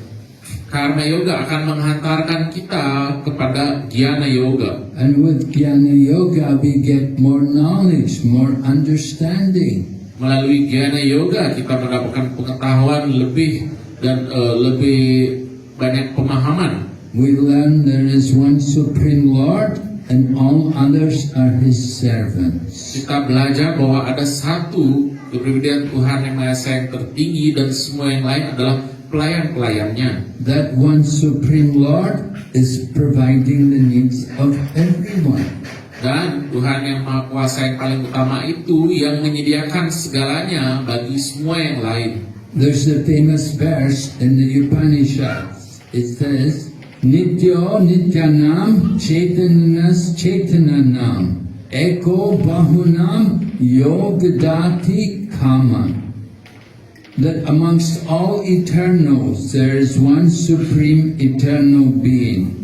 Karma yoga akan menghantarkan kita kepada jnana yoga. And with jnana yoga we get more knowledge, more understanding. Melalui jnana yoga kita mendapatkan pengetahuan lebih dan lebih banyak pemahaman. We learn there is one Supreme Lord and all others are His servants. Kita belajar bahwa ada satu kepribadian Tuhan yang Maha Esa yang tertinggi dan semua yang lain adalah pelayan-pelayannya. That one supreme Lord is providing the needs of everyone. Dan Tuhan yang Maha Kuasa yang paling utama itu yang menyediakan segalanya bagi semua yang lain. There's a famous verse in the Upanishads. It says, Nityo Nityanam Chaitananas Chaitananam Eko Bahunam Yogadati Kama. That amongst all eternals there is one supreme eternal being.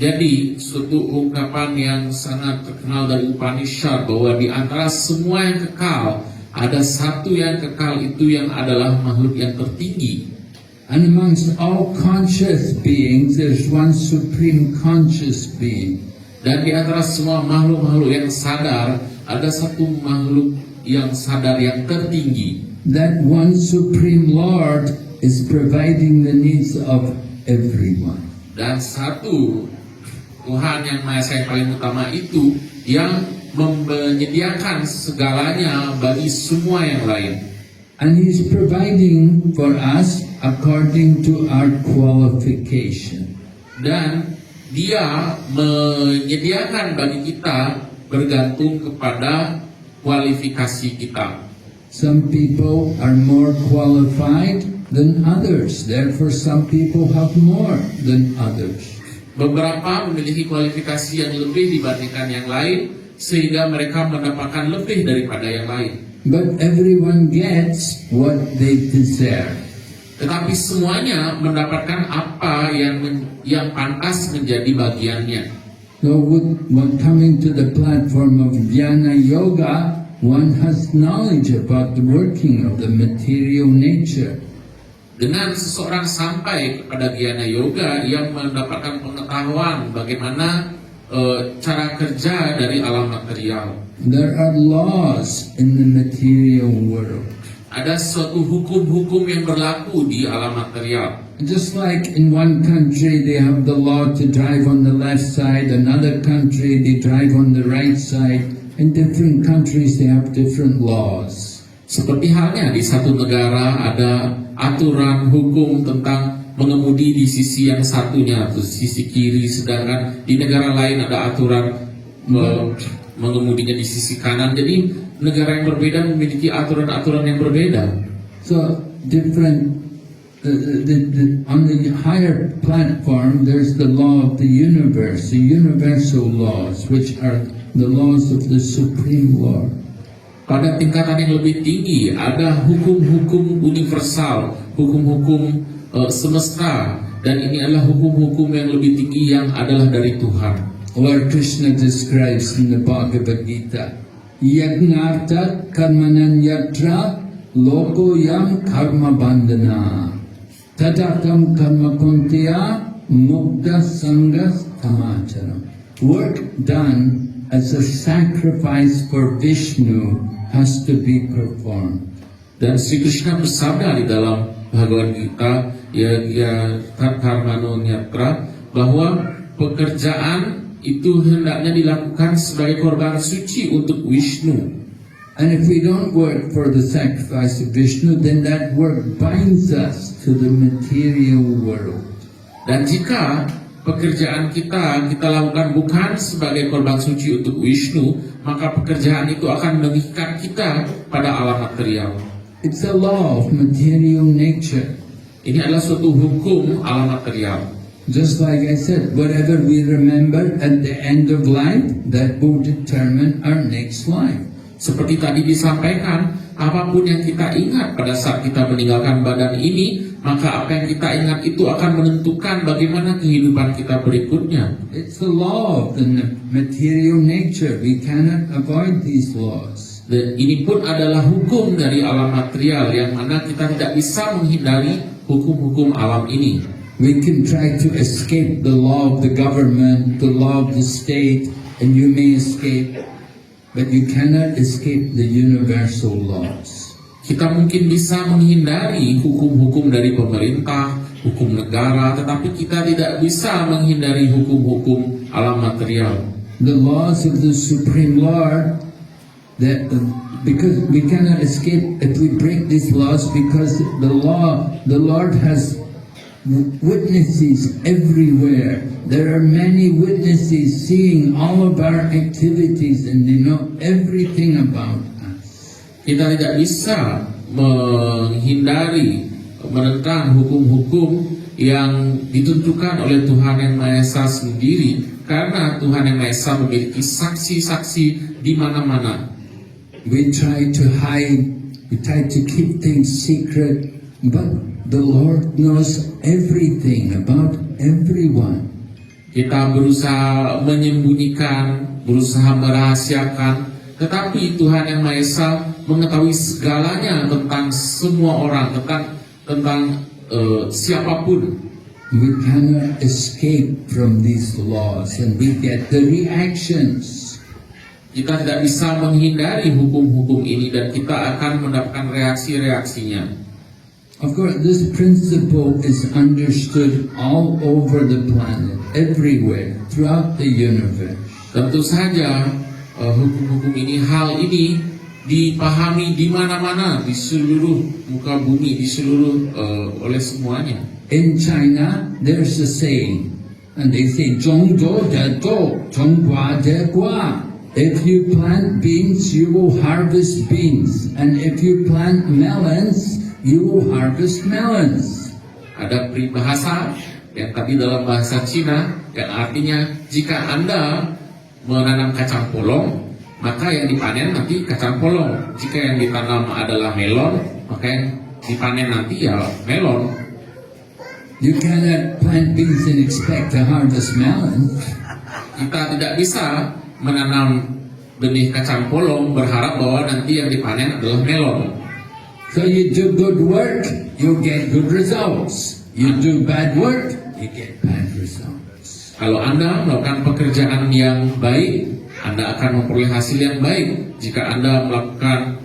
Jadi suatu ungkapan yang sangat terkenal dari Upanishad bahwa di antara semua yang kekal ada satu yang kekal, itu yang adalah makhluk yang tertinggi. And amongst all conscious beings there's one supreme conscious being. Dan di antara semua makhluk-makhluk yang sadar ada satu makhluk yang sadar yang tertinggi. That one supreme Lord is providing the needs of everyone. Dan satu Tuhan yang Maha Esa yang paling utama itu yang menyediakan segalanya bagi semua yang lain. And He's providing for us according to our qualification. Dan Dia menyediakan bagi kita bergantung kepada kualifikasi kita. Some people are more qualified than others. Therefore, some people have more than others. Beberapa memiliki kualifikasi yang lebih dibandingkan yang lain, sehingga mereka mendapatkan lebih daripada yang lain. But everyone gets what they deserve. Tetapi semuanya mendapatkan apa yang pantas menjadi bagiannya. So when coming to the platform of Jnana Yoga, one has knowledge about the working of the material nature. Dengan seseorang sampai kepada Jnana Yoga yang mendapatkan pengetahuan bagaimana cara kerja dari alam material. There are laws in the material world. Ada suatu hukum-hukum yang berlaku di alam material. Just like in one country they have the law to drive on the left side, another country they drive on the right side. In different countries they have different laws. Seperti halnya di satu negara ada aturan hukum tentang mengemudi di sisi yang satunya, atau sisi kiri, sedangkan di negara lain ada aturan mengemudinya di sisi kanan. Jadi negara yang berbeda memiliki aturan-aturan yang berbeda. So different. On the higher platform, there's the law of the universe, the universal laws, which are the laws of the Supreme Lord. Pada tingkatan yang lebih tinggi ada hukum-hukum universal, hukum-hukum semesta, dan ini adalah hukum-hukum yang lebih tinggi yang adalah dari Tuhan. Lord Krishna describes in the Bhagavad Gita, Yagnarta karmanan yatra loko yam karma bandhana tadatam karma kuntiya mukta sangas tamacharam. Work done as a sacrifice for Vishnu has to be performed. Dan Sri Krishna bersabda di dalam Bhagavad Gita, ya karmano nyatra, bahwa pekerjaan itu hendaknya dilakukan sebagai korban suci untuk Vishnu. And if we don't work for the sacrifice of Vishnu, then that work binds us to the material world. Dan jika pekerjaan kita lakukan bukan sebagai korban suci untuk Vishnu, maka pekerjaan itu akan mengikat kita pada alam material. It's a law of material nature. Ini adalah suatu hukum alam material. Just like I said, whatever we remember at the end of life, that will determine our next life. Seperti tadi disampaikan, apapun yang kita ingat pada saat kita meninggalkan badan ini, maka apa yang kita ingat itu akan menentukan bagaimana kehidupan kita berikutnya. It's the law of the material nature. We cannot avoid these laws. Dan ini pun adalah hukum dari alam material yang mana kita tidak bisa menghindari hukum-hukum alam ini. We can try to escape the law of the government, the law of the state, and you may escape, but you cannot escape the universal laws. Kita mungkin bisa menghindari hukum-hukum dari pemerintah, hukum negara, tetapi kita tidak bisa menghindari hukum-hukum alam material. the laws of the Supreme Lord, that because we cannot escape if we break these laws, because the Lord has witnesses everywhere. There are many witnesses seeing all of our activities and they know everything about us. Kita tidak bisa menghindari menentang hukum-hukum yang ditentukan oleh Tuhan Yang Maha Esa sendiri, karena Tuhan Yang Maha Esa memiliki saksi-saksi di mana-mana. We try to hide, we try to keep things secret, but the Lord knows everything about everyone. Kita berusaha menyembunyikan, berusaha merahasiakan, tetapi Tuhan Yang Maha Esa mengetahui segalanya tentang semua orang, tentang siapapun. We cannot escape from these laws and we get the reactions. Kita tidak bisa menghindari hukum-hukum ini dan kita akan mendapatkan reaksi-reaksinya. Of course, this principle is understood all over the planet, everywhere, throughout the universe. Tentu saja hukum-hukum ini, hal ini dipahami di mana-mana, di seluruh muka bumi, di seluruh oleh semuanya. In China, there's a saying, and they say, 种族的种，种瓜的瓜. If you plant beans, you will harvest beans, and if you plant melons, you will harvest melons. Ada peribahasa yang tadi dalam bahasa Cina yang artinya jika Anda menanam kacang polong, maka yang dipanen nanti kacang polong. Jika yang ditanam adalah melon, maka yang dipanen nanti ya melon. You cannot plant beans and expect to harvest melons. Kita tidak bisa menanam benih kacang polong berharap bahwa nanti yang dipanen adalah melon. So you do good work, you get good results. You do bad work, you get bad results. Kalau Anda melakukan pekerjaan yang baik, Anda akan memperoleh hasil yang baik. Jika Anda melakukan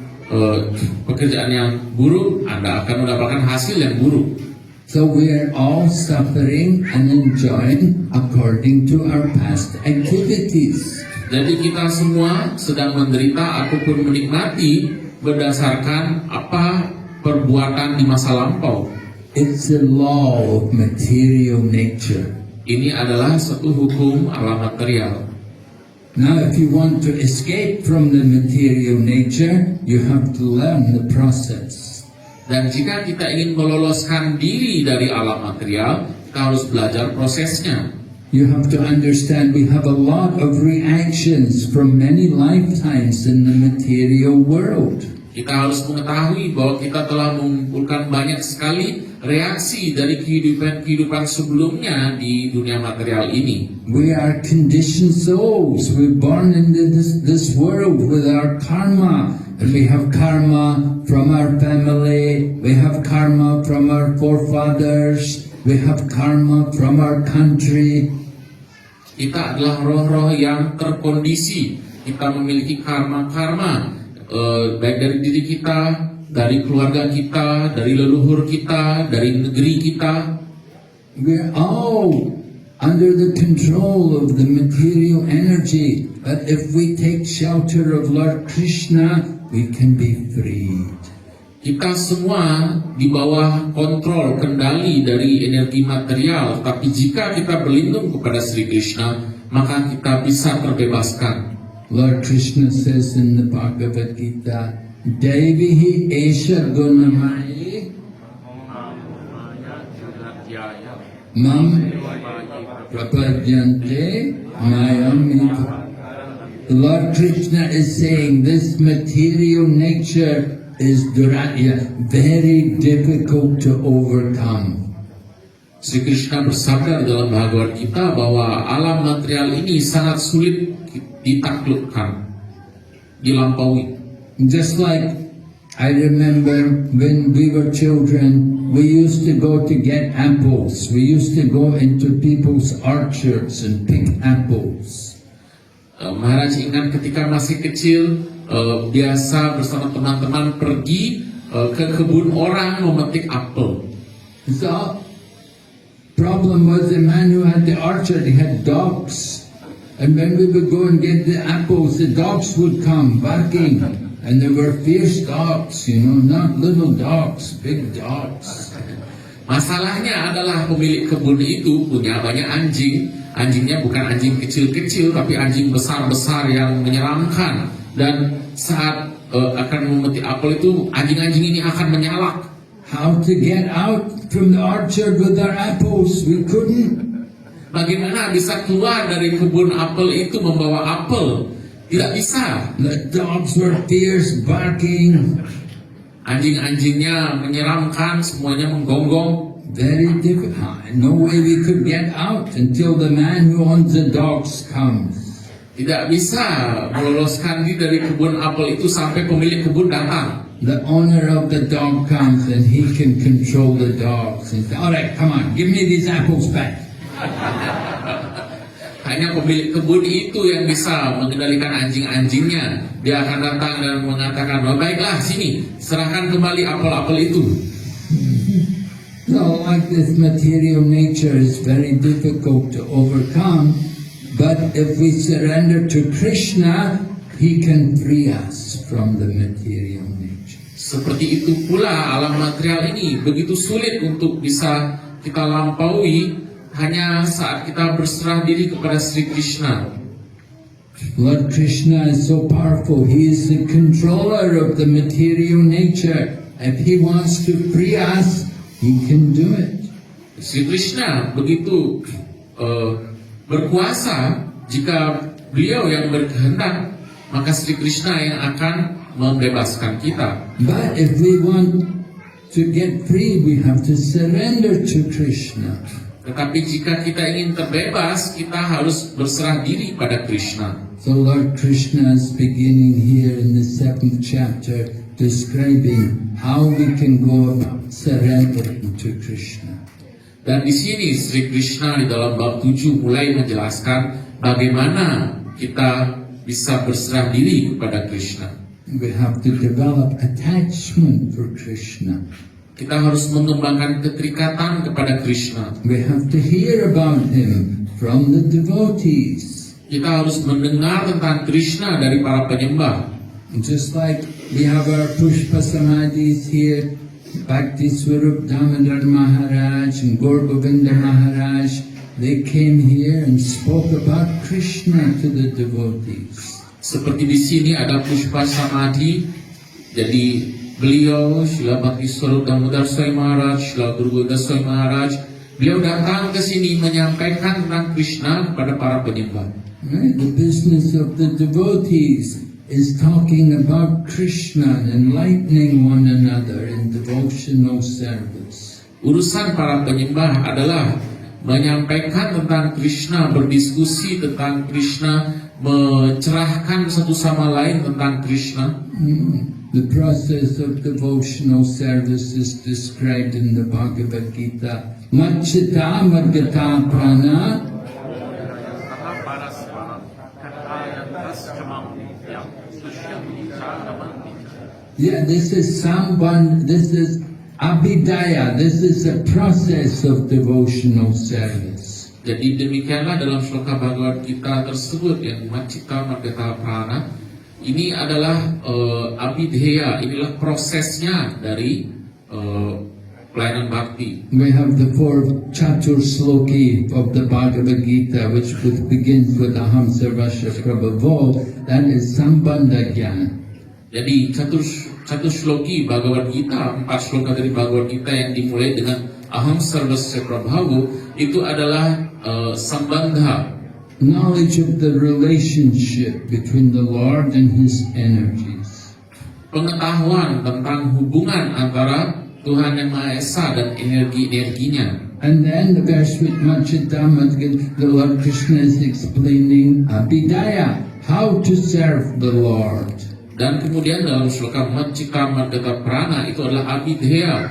pekerjaan yang buruk, Anda akan mendapatkan hasil yang buruk. So we are all suffering and enjoying according to our past activities. Jadi kita semua sedang menderita ataupun menikmati berdasarkan apa perbuatan di masa lampau. It's a law of material nature. Ini adalah satu hukum alam material. Now if you want to escape from the material nature, you have to learn the process. Dan jika kita ingin meloloskan diri dari alam material, kita harus belajar prosesnya. You have to understand we have a lot of reactions from many lifetimes in the material world. Kita harus mengetahui bahwa kita telah mengumpulkan banyak sekali reaksi dari kehidupan sebelumnya di dunia material ini. We are conditioned souls. We're born into this world with our karma. And we have karma from our family. We have karma from our forefathers. We have karma from our country. Kita adalah roh-roh yang terkondisi. Kita memiliki karma-karma, baik dari diri kita, dari keluarga kita, dari leluhur kita, dari negeri kita. We're all under the control of the material energy. But if we take shelter of Lord Krishna, we can be freed. Kita semua di bawah kontrol, kendali dari energi material. Tapi jika kita berlindung kepada Sri Krishna, maka kita bisa terbebaskan. Lord Krishna says in the Bhagavad Gita, Devihi Esha Gunamayi Mam Prapadyante Mayamita. Lord Krishna is saying this material nature is duratya, very difficult to overcome. Sri Krishna bersabda dalam Bhagavad Gita bahwa alam material ini sangat sulit ditaklukkan, dilampaui. Just like I remember when we were children, we used to go to get apples. We used to go into people's orchards and pick apples. Maharaj ingat ketika masih kecil, biasa bersama teman-teman pergi ke kebun orang memetik apel. So, problem was the man who had the orchard, he had dogs. And when we would go and get the apples, the dogs would come barking. And there were fierce dogs, not little dogs, big dogs. Masalahnya adalah pemilik kebun itu punya banyak anjing. Anjingnya bukan anjing kecil-kecil, tapi anjing besar-besar yang menyeramkan. Dan saat akan memetik apel itu, anjing-anjing ini akan menyalak. How to get out from the orchard with our apples? We couldn't. Bagaimana bisa keluar dari kebun apel itu membawa apel? Tidak bisa. The dogs were fierce, barking. Anjing-anjingnya menyeramkan, semuanya menggonggong. Very difficult. No way we could get out until the man who owns the dogs comes. Tidak bisa meloloskan diri dari kebun apel itu sampai pemilik kebun datang. The owner of the dog comes and he can control the dogs. And say, all right, come on, give me these apples back. Hanya pemilik kebun itu yang bisa mengendalikan anjing-anjingnya. Dia akan datang dan mengatakan, oh, baiklah, sini, serahkan kembali apel-apel itu. So, like this material nature is very difficult to overcome, but if we surrender to Krishna, he can free us from the material nature. Seperti itu pula alam material ini begitu sulit untuk bisa kita lampaui hanya saat kita berserah diri kepada Sri Krishna. Lord Krishna is so powerful. He is the controller of the material nature. If he wants to free us, he can do it. Sri Krishna begitu berkuasa. Jika beliau yang berkehendak, maka Sri Krishna yang akan membebaskan kita. But if we want to get free, we have to surrender to Krishna. Tetapi jika kita ingin terbebas, kita harus berserah diri pada Krishna. So Lord Krishna is beginning here in the 7th chapter, describing how we can go about surrendering to Krishna. Dan di sini Sri Krishna di dalam bab 7 mulai menjelaskan bagaimana kita bisa berserah diri kepada Krishna. We have to develop attachment for Krishna. Kita harus mengembangkan keterikatan kepada Krishna. We have to hear about him from the devotees. Kita harus mendengar tentang Krishna dari para penyembah. Just like we have our Pushpa Samadhis here, Bhakti Swarup Damodar Maharaj and Gaur Govinda Maharaj, they came here and spoke about Krishna to the devotees. Seperti di sini ada Pushpa Samadhi, jadi beliau, Srila Bhakti Swarup Damodar Swami Maharaj, Srila Guru Govinda Swami Maharaj, beliau datang ke sini menyampaikan tentang Krishna kepada para penyembah. Right? The business of the devotees is talking about Krishna and enlightening one another in devotional service. Urusan para penyembah adalah menyampaikan tentang Krishna, berdiskusi tentang Krishna, mencerahkan satu sama lain tentang Krishna. The process of devotional service is described in the Bhagavad Gita. Machita Madgata Prana. Yeah, this is Abhidaya. This is a process of devotional service. Jadi demikianlah dalam sloka Bhagavad Gita tersebut yang Machita Madgata Prana. Ini adalah abhidheya, inilah prosesnya dari pelayanan bakti. We have the 4 Chatur Sloki of the Bhagavad Gita, which begins with Aham Sarvasya Prabhavo. That is Sambandha Jnana. Jadi Chatur Sloki Bhagavad Gita, 4 sloka dari Bhagavad Gita yang dimulai dengan Aham Sarvasya Prabhavo, itu adalah Sambandha. Knowledge of the relationship between the Lord and His energies. Pengetahuan tentang hubungan antara Tuhan Yang Maha Esa dan energi-energinya. And then the verse with Machita Madgata, the Lord Krishna is explaining Abhidaya, how to serve the Lord. Dan kemudian dalam sloka Machita Madgata Prana itu adalah abhidheya.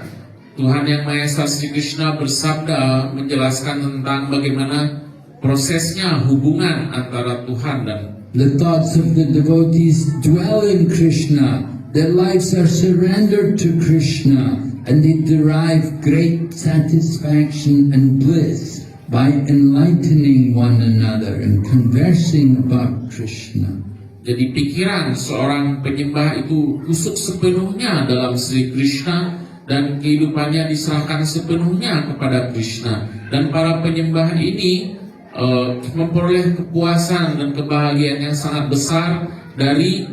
Tuhan Yang Maha Esa Sri Krishna bersabda menjelaskan tentang bagaimana prosesnya hubungan antara Tuhan dan the thoughts of the devotees dwell in Krishna. Their lives are surrendered to Krishna, and they derive great satisfaction and bliss by enlightening one another and conversing about Krishna. Jadi pikiran seorang penyembah itu kusuk sepenuhnya dalam Sri Krishna dan kehidupannya diserahkan sepenuhnya kepada Krishna. Dan para penyembah ini memperoleh kepuasan dan kebahagiaan yang sangat besar dari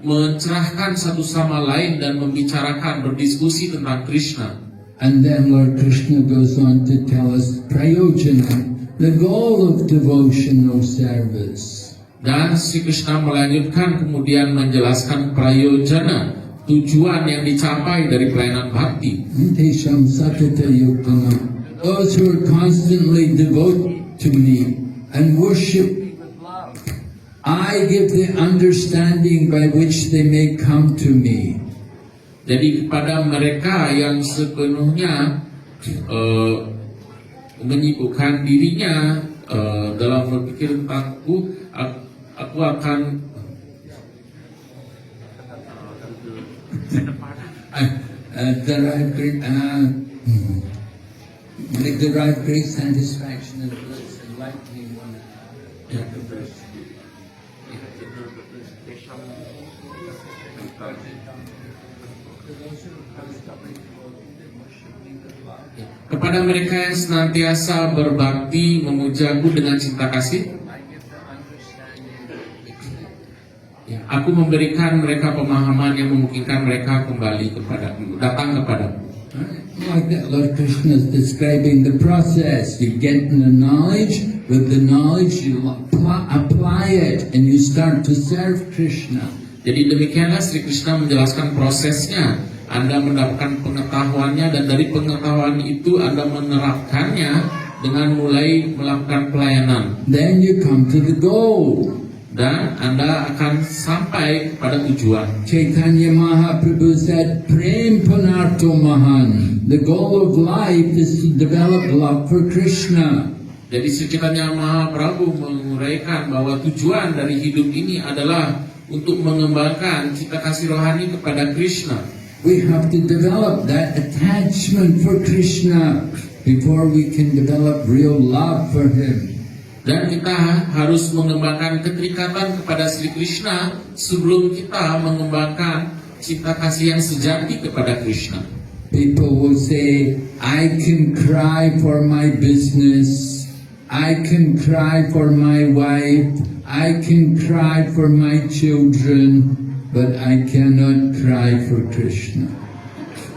mencerahkan satu sama lain dan membicarakan, berdiskusi tentang Krishna. And then Lord Krishna goes on to tell us prayojana, the goal of devotional service. Dan Sri Krishna melanjutkan kemudian menjelaskan prayojana, tujuan yang dicapai dari pelayanan bhakti. Tesham satata yuktana, those who are constantly devoted to me and worship, I give the understanding by which they may come to me. Jadi kepada mereka yang sepenuhnya menyibukkan dirinya dalam berpikir tentangku, aku akan derive great satisfaction and bliss, enlightening one another. Kepada mereka yang senantiasa berbakti memujaku dengan cinta kasih, aku memberikan mereka pemahaman yang memungkinkan mereka kembali datang kepadaku. Like that, Lord Krishna is describing the process. You get the knowledge, with the knowledge you apply it, and you start to serve Krishna. Jadi demikianlah Sri Krishna menjelaskan prosesnya. Anda mendapatkan pengetahuannya dan dari pengetahuan itu Anda menerapkannya dengan mulai melakukan pelayanan. Then you come to the goal. Dan Anda akan sampai kepada tujuan. Chaitanya Mahaprabhu said, Prem Punarto Mahan. The goal of life is to develop love for Krishna. Jadi Sri Chaitanya Mahaprabhu menguraikan bahwa tujuan dari hidup ini adalah untuk mengembangkan cita kasih rohani kepada Krishna. We have to develop that attachment for Krishna before we can develop real love for Him. Dan kita harus mengembangkan keterikatan kepada Sri Krishna sebelum kita mengembangkan cinta kasih yang sejati kepada Krishna. People will say, I can cry for my business, I can cry for my wife, I can cry for my children, but I cannot cry for Krishna.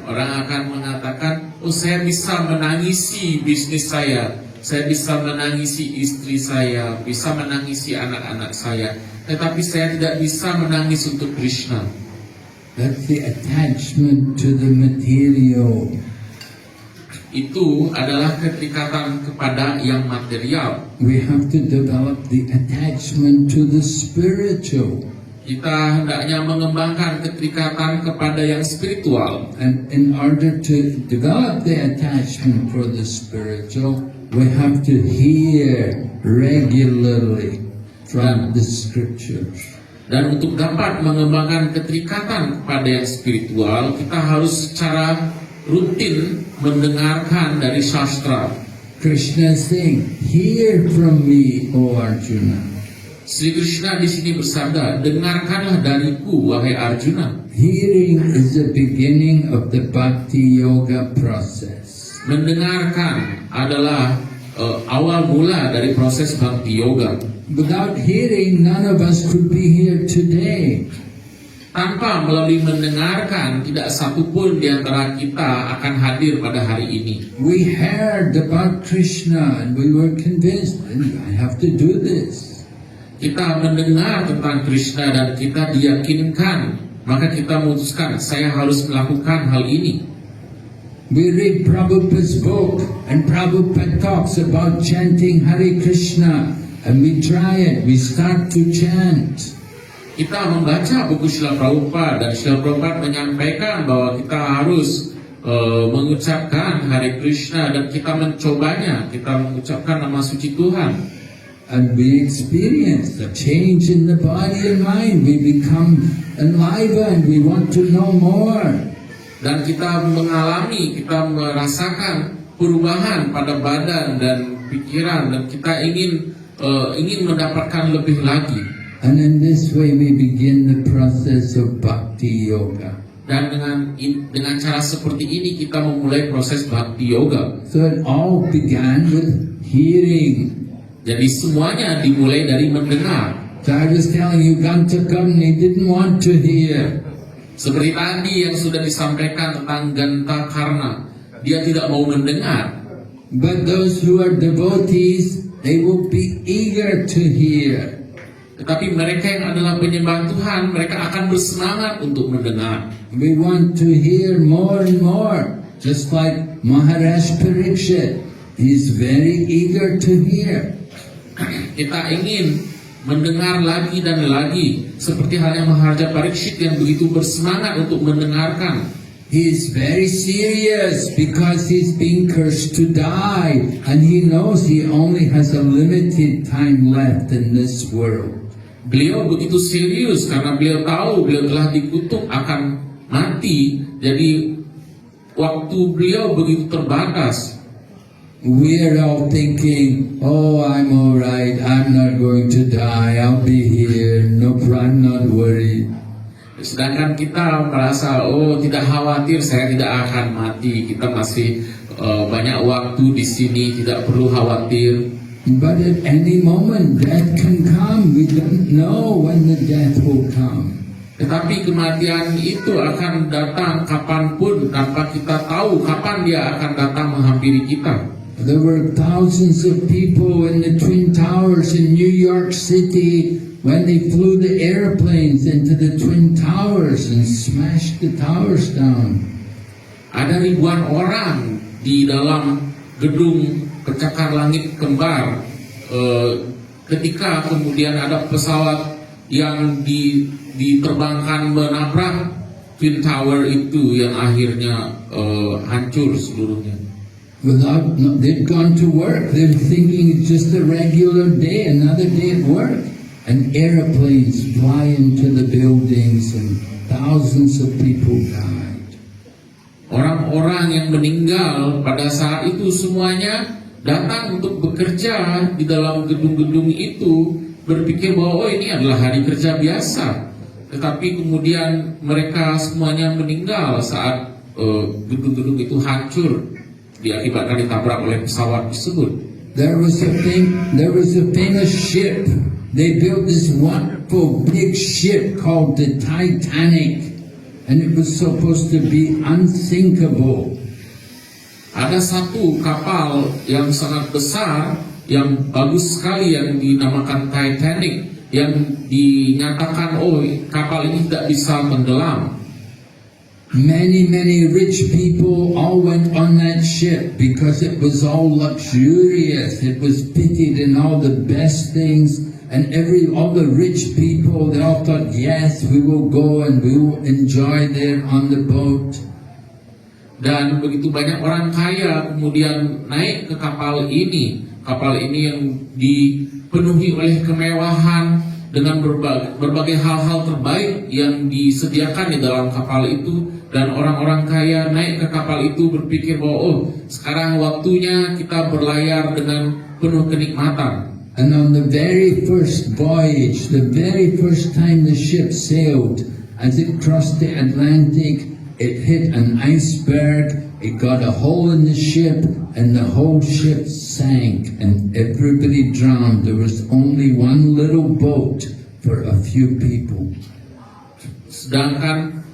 Orang akan mengatakan, oh saya bisa menangisi bisnis saya bisa menangisi istri saya, bisa menangisi anak-anak saya, tetapi saya tidak bisa menangis untuk Krishna. That's the attachment to the material. Itu adalah keterikatan kepada yang material. We have to develop the attachment to the spiritual. Kita hendaknya mengembangkan keterikatan kepada yang spiritual. And in order to develop the attachment for the spiritual, we have to hear regularly from the scriptures. Dan untuk dapat mengembangkan keterikatan kepada yang spiritual, kita harus secara rutin mendengarkan dari sastra. Krishna is saying, "Hear from me, O Arjuna." Sri Krishna di sini bersabda, dengarkanlah dariku, wahai Arjuna. Hearing is the beginning of the bhakti yoga process. Mendengarkan adalah awal mula dari proses bhakti yoga. Without hearing, none of us could be here today. Tanpa melalui mendengarkan, tidak satupun di antara kita akan hadir pada hari ini. We heard about Krishna and we were convinced, I have to do this. Kita mendengar tentang Krishna dan kita diyakinkan, maka kita memutuskan, saya harus melakukan hal ini. We read Prabhupada's book and Prabhupada talks about chanting Hare Krishna and we try it, we start to chant. Kita membaca buku Srila Prabhupada dan Srila Prabhupada menyampaikan bahwa kita harus mengucapkan Hare Krishna dan kita mencobanya, kita mengucapkan nama suci Tuhan. And we experience the change in the body and mind. We become enlivened, we want to know more. Dan kita mengalami, kita merasakan perubahan pada badan dan pikiran, dan kita ingin mendapatkan lebih lagi. And in this way we begin the process of bhakti yoga. Dan dengan cara seperti ini kita memulai proses bhakti yoga. So it all began with hearing. Jadi semuanya dimulai dari mendengar. So I was telling you, Gantakam, he didn't want to hear. Seperti tadi yang sudah disampaikan tentang Ganta Karna, dia tidak mau mendengar. But those who are devotees, they will be eager to hear. Tetapi mereka yang adalah penyembah Tuhan, mereka akan bersemangat untuk mendengar. We want to hear more and more. Just like Maharaj Parikshit, he's very eager to hear. Kita ingin mendengar lagi dan lagi, seperti halnya Maharaja Parikshit yang begitu bersemangat untuk mendengarkan. He is very serious because he's being cursed to die, and he knows he only has a limited time left in this world. Beliau begitu serius karena beliau tahu beliau telah dikutuk akan mati, jadi waktu beliau begitu terbatas. We're all thinking, oh, I'm all right, I'm not going to die, I'll be here, no, I'm not worried. Sedangkan kita merasa, oh, tidak khawatir, saya tidak akan mati, kita masih banyak waktu di sini, tidak perlu khawatir. But at any moment death can come. We don't know when the death will come. Tetapi kematian itu akan datang kapanpun tanpa kita tahu kapan dia akan datang menghampiri kita. There were thousands of people in the Twin Towers in New York City when they flew the airplanes into the Twin Towers and smashed the towers down. Ada ribuan orang di dalam gedung pencakar langit kembar ketika kemudian ada pesawat yang diterbangkan menabrak Twin Tower itu yang akhirnya hancur seluruhnya. They'd gone to work. They were thinking it's just a regular day, another day at work. And airplanes fly into the buildings and thousands of people died. Orang-orang yang meninggal pada saat itu semuanya datang untuk bekerja di dalam gedung-gedung itu, berpikir bahwa oh ini adalah hari kerja biasa. Tetapi kemudian mereka semuanya meninggal saat gedung-gedung itu hancur diakibatkan ditabrak oleh pesawat tersebut. There was a famous ship. They built this wonderful big ship called the Titanic, and it was supposed to be unsinkable. Ada satu kapal yang sangat besar, yang bagus sekali, yang dinamakan Titanic, yang dinyatakan oh kapal ini tidak bisa tenggelam. Many rich people all went on that ship because it was all luxurious. It was fitted in all the best things, and all the rich people, they all thought, yes, we will go and we will enjoy there on the boat. Dan begitu banyak orang kaya kemudian naik ke kapal ini yang dipenuhi oleh kemewahan dengan berbagai hal-hal terbaik yang disediakan di dalam kapal itu. Dan orang-orang kaya naik ke kapal itu berpikir bahwa oh sekarang waktunya kita berlayar dengan penuh kenikmatan. And on the very first voyage, the very first time the ship sailed, as it crossed the Atlantic, it hit an iceberg, it got a hole in the ship, and the whole ship sank, and everybody drowned. There was only one little boat for a few people. Sedangkan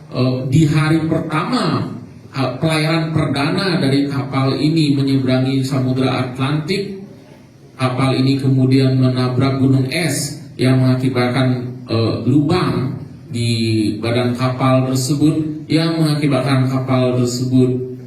di hari pertama pelayaran perdana dari kapal ini menyeberangi Samudra Atlantik, kapal ini kemudian menabrak gunung es yang mengakibatkan lubang di badan kapal tersebut, yang mengakibatkan kapal tersebut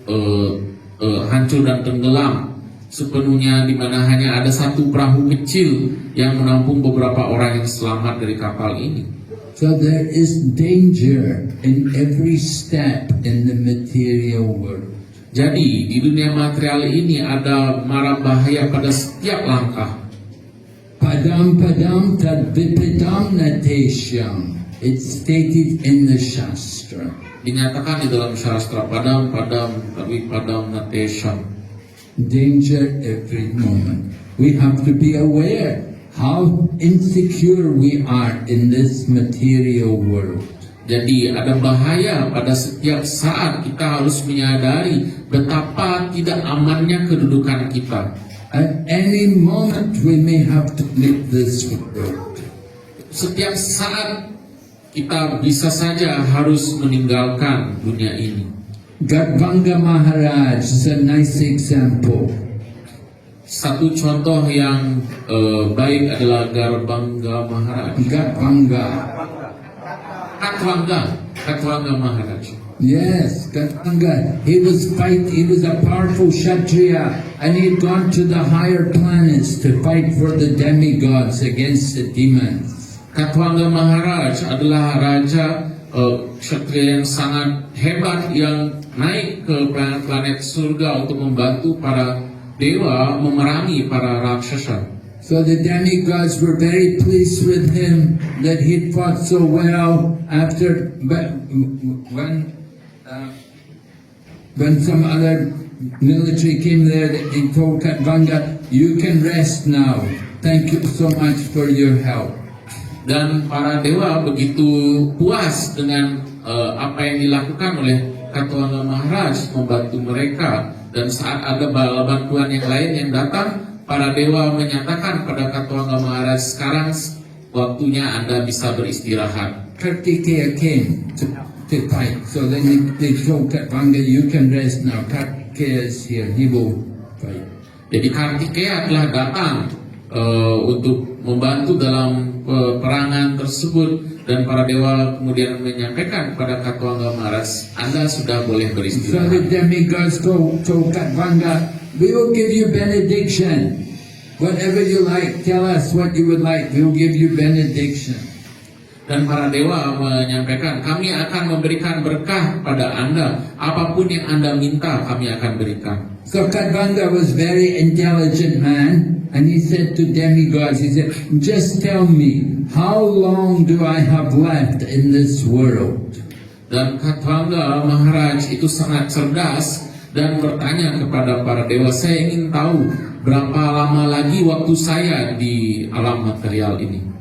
hancur dan tenggelam sepenuhnya, di mana hanya ada satu perahu kecil yang menampung beberapa orang yang selamat dari kapal ini. So there is danger in every step in the material world. Jadi di dunia material ini ada mara bahaya pada setiap langkah. Padam padam tad vipadam nateshyam. It's stated in the Shastra. Dinyatakan di dalam Shastra, padam padam tapi padam natesham. danger every moment. We have to be aware how insecure we are in this material world. Jadi ada bahaya pada setiap saat. Kita harus menyadari betapa tidak amannya kedudukan kita. At any moment we may have to leave this world. Setiap saat kita bisa saja harus meninggalkan dunia ini. Gatvanga Maharaj is a nice example. Satu contoh yang baik adalah Garbanga Maharaj. Katwanga Maharaj. Yes, Gatvanga. He was a powerful Kshatriya, and he had gone to the higher planets to fight for the demigods against the demons. Katwanga Maharaj adalah raja Kshatriya yang sangat hebat yang naik ke planet-planet surga untuk membantu para dewa memerangi para raksasa. So the demigods were very pleased with him that he'd fought so well. When some other military came there, they told Katvanga, "You can rest now. Thank you so much for your help." Dan para dewa begitu puas dengan apa yang dilakukan oleh Katwanga Maharaj membantu mereka. Dan saat ada bala bantuan yang lain yang datang, para dewa menyatakan pada Katwanga Maharaj, sekarang waktunya Anda bisa beristirahat. Kartikeya came to fight, so then they told Katvanga, "You can rest now. Kartikeya is here. He will fight." Jadi Kartikeya telah datang untuk membantu dalam peperangan tersebut, dan para dewa kemudian menyampaikan kepada Katwanga Maharaj, Anda sudah boleh So beristirahat. the demigods told Katvanga, "We will give you benediction. Whatever you like, tell us what you would like. We will give you benediction." Dan para dewa menyampaikan, kami akan memberikan berkah pada Anda, apapun yang Anda minta kami akan berikan. So Katvanga was very intelligent man, and he said to demigods, he said, "Just tell me, how long do I have left in this world?" Dan Katwanga Maharaj itu sangat cerdas dan bertanya kepada para dewa, saya ingin tahu berapa lama lagi waktu saya di alam material ini.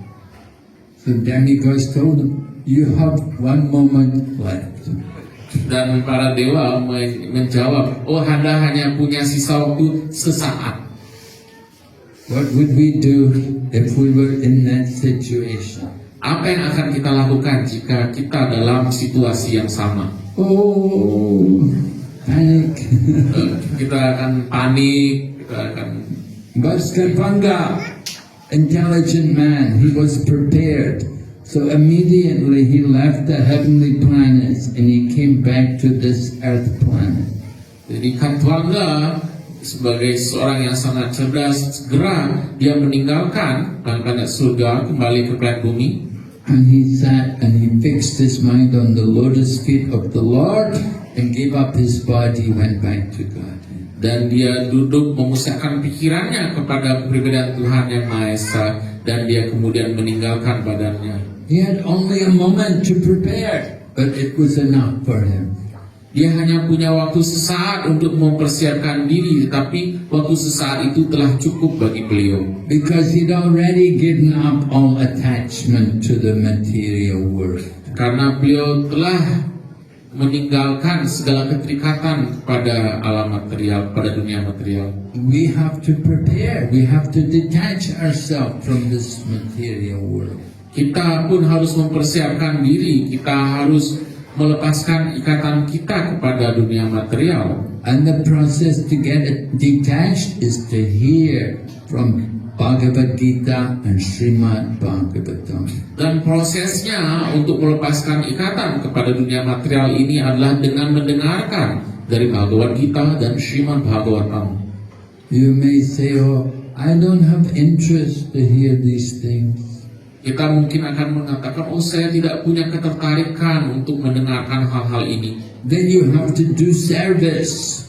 So demigods told him, "You have 1 moment left." Dan para dewa menjawab, oh Anda hanya punya sisa waktu sesaat. What would we do if we were in that situation? Apa yang akan kita lakukan jika kita dalam situasi yang sama? Oh, panic. Kita akan panik, kita akan... But Katvanga, intelligent man, he was prepared. So immediately he left the heavenly planets and he came back to this earth planet. Jadi Katwanga sebagai seorang yang sangat cerdas, segera dia meninggalkan planet surga kembali ke planet bumi. And he sat and he fixed his mind on the lotus feet of the Lord and gave up his body, went back to God. Dan dia duduk memusatkan pikirannya kepada kepribadian Tuhan Yang Maha Esa, dan dia kemudian meninggalkan badannya. He had only a moment to prepare, but it was enough for him. Dia hanya punya waktu sesaat untuk mempersiapkan diri, tetapi waktu sesaat itu telah cukup bagi beliau. Because he'd already given up all attachment to the material world. Karena beliau telah meninggalkan segala keterikatan pada alam material, pada dunia material. We have to prepare. We have to detach ourselves from this material world. Kita pun harus mempersiapkan diri, kita harus melepaskan ikatan kita kepada dunia material. And the process to get it detached is to hear from Bhagavad Gita and Srimad Bhagavatam. Dan prosesnya untuk melepaskan ikatan kepada dunia material ini adalah dengan mendengarkan dari Bhagavad Gita dan Srimad Bhagavatam. You may say, "Oh, I don't have interest to hear these things." Kita mungkin akan mengatakan, oh saya tidak punya ketertarikan untuk mendengarkan hal-hal ini. Then you have to do service.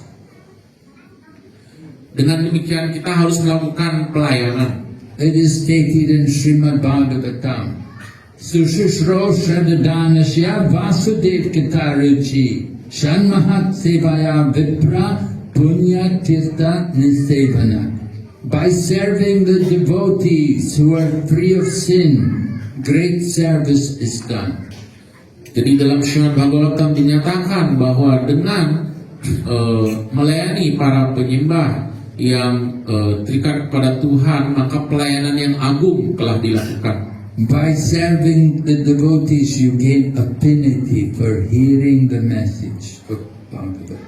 Dengan demikian kita harus melakukan pelayanan. It is stated in Srimad Bhagavatam. Sushishro Shraddhanasya Vasudev Kitaruchi Shanmahat Sevaya Vipra Punya Tirtha Nisevana. By serving the devotees who are free of sin, great service is done. Jadi dalam Srimad Bhagavatam dinyatakan bahwa dengan melayani para penyembah yang terikat kepada Tuhan, maka pelayanan yang agung telah dilakukan. By serving the devotees, you gain affinity for hearing the message of Bhagavad.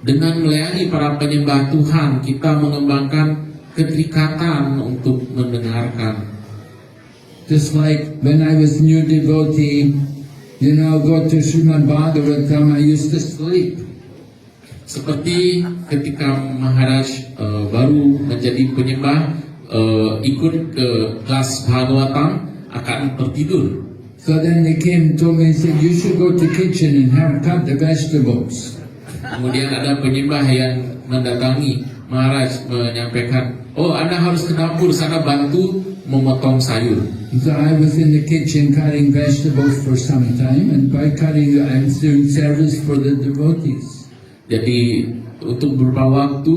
Dengan melayani para penyembah Tuhan, kita mengembangkan keterikatan untuk mendengarkan. Just like when I was new devotee, go to Srimad Bhagavatam, I used to sleep. Seperti ketika Maharaj baru menjadi penyembah, ikut ke kelas Bhagavatam, akan tertidur. So then they came and told me, they said, you should go to kitchen and cut the vegetables. Kemudian ada penyembah yang mendatangi Maharaj menyampaikan, oh Anda harus ke dapur sana bantu memotong sayur. So I was in the kitchen cutting vegetables for some time, and by cutting, I'm doing service for the devotees. Jadi untuk beberapa waktu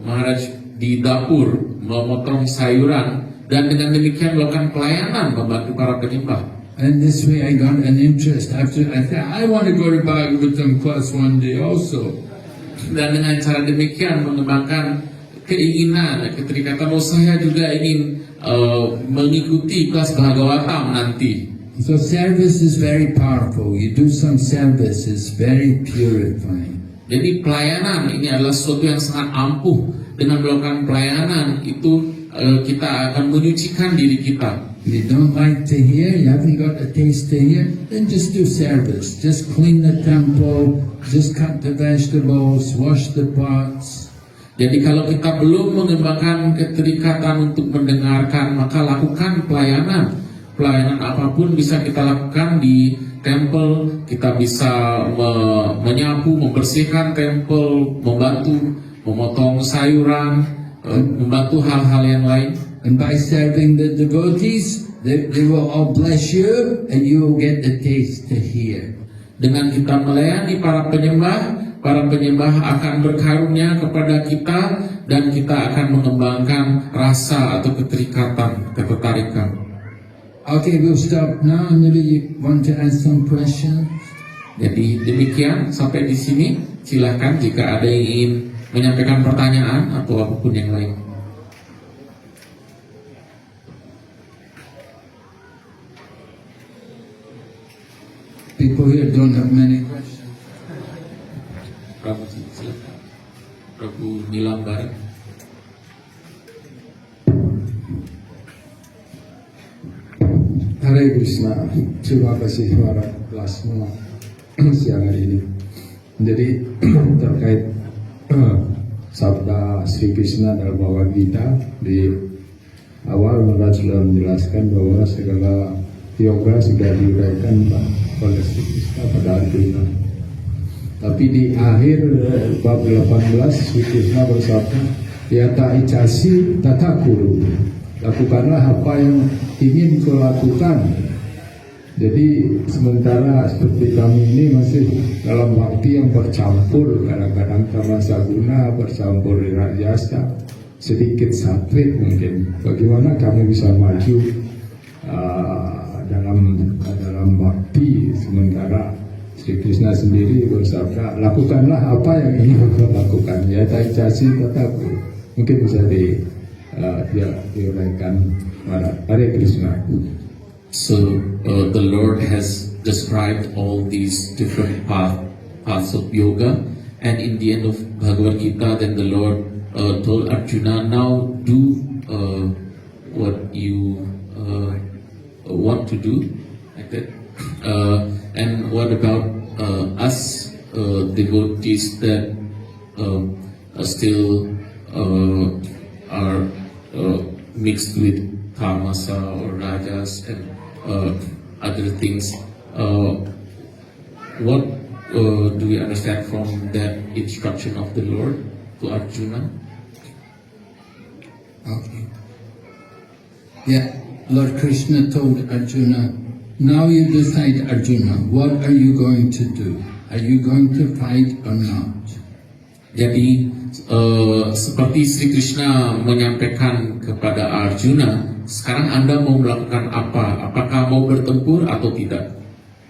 Maharaj di dapur memotong sayuran, dan dengan demikian melakukan pelayanan membantu para penyembah. And this way I got an interest. After I said, I want to go to Bhagavatam class one day also. Dan dengan cara demikian mengembangkan keinginan, keterikatan, saya juga ingin mengikuti kelas Bhagavatam nanti. So service is very powerful. You do some service, it's very purifying. Jadi pelayanan ini adalah sesuatu yang sangat ampuh. Dengan melakukan pelayanan itu kita akan menyucikan diri kita. If you don't like to hear, you haven't got a taste to hear, then just do service. Just clean the temple, just cut the vegetables, wash the pots. Jadi kalau kita belum mengembangkan keterikatan untuk mendengarkan, maka lakukan pelayanan. Pelayanan apapun bisa kita lakukan di temple. Kita bisa menyapu, membersihkan temple, membantu memotong sayuran, membantu hal-hal yang lain. And by serving the devotees, they will all bless you, and you will get the taste to hear. Dengan kita melayani para penyembah akan berkarunia kepada kita, dan kita akan mengembangkan rasa atau keterikatan, ketertarikan. Okay, we'll stop now. Maybe you want to ask some questions. Jadi demikian sampai di sini. Silahkan jika ada yang ingin menyampaikan pertanyaan atau apapun yang lain. People here don't have many questions. Prabu, silakan. Prabu Nilambar. Hare Krishna, terima kasih para plasma siang hari ini. Jadi terkait sabda Sri Krishna dalam Bhagavad Gita, di awal Maharaj sudah menjelaskan bahwa segala yoga sudah diuraikan oleh Sri Krishna pada Arjuna. Tapi di akhir bab 18 Sri Krishna bersabda, yata icasi tata kuru, lakukanlah apa yang ingin kau lakukan. Jadi sementara seperti kami ini masih dalam bakti yang bercampur, kadang-kadang tamasa guna, bercampur rajasa, sedikit satvik mungkin. Bagaimana kami bisa maju dalam bakti, sementara Sri Krishna sendiri bersabda, lakukanlah apa yang ingin kau lakukan. Ya taicasi tetap mungkin bisa diuraikan. Hare Krishna. So the Lord has described all these different paths of yoga, and in the end of Bhagavad Gita, then the Lord told Arjuna, now do what you want to do, like that. And what about us devotees that still are mixed with tamasa or rajas and other things? What do we understand from that instruction of the Lord to Arjuna? Okay. Yeah, Lord Krishna told Arjuna, now you decide, Arjuna, what are you going to do? Are you going to fight or not? Jadi seperti Sri Krishna menyampaikan kepada Arjuna, sekarang Anda mau melakukan apa? Apakah mau bertempur atau tidak?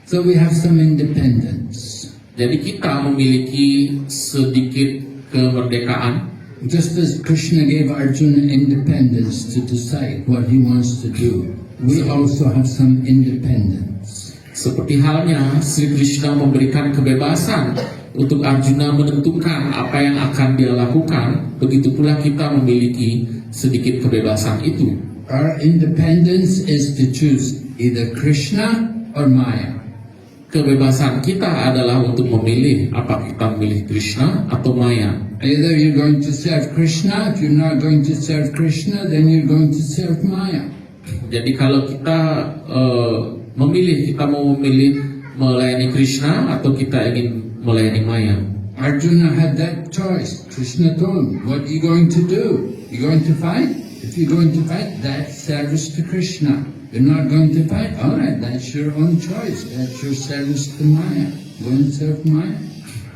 So we have some independence. Jadi kita memiliki sedikit kemerdekaan. Just as Krishna gave Arjuna independence to decide what he wants to do, we also have some independence. Seperti halnya Sri Krishna memberikan kebebasan untuk Arjuna menentukan apa yang akan dia lakukan, begitu pula kita memiliki sedikit kebebasan itu. Our independence is to choose either Krishna or Maya. Kebebasan kita adalah untuk memilih apa kita memilih Krishna atau Maya. Either you're going to serve Krishna, if you're not going to serve Krishna, then you're going to serve Maya. Jadi kalau kita kita mau memilih melayani Krishna atau kita ingin melayani Maya. Arjuna had that choice. Krishna told him, what are you going to do? You're going to fight? If you're going to fight, that's service to Krishna. You're not going to fight? Alright, that's your own choice. That's your service to Maya. Go and serve Maya.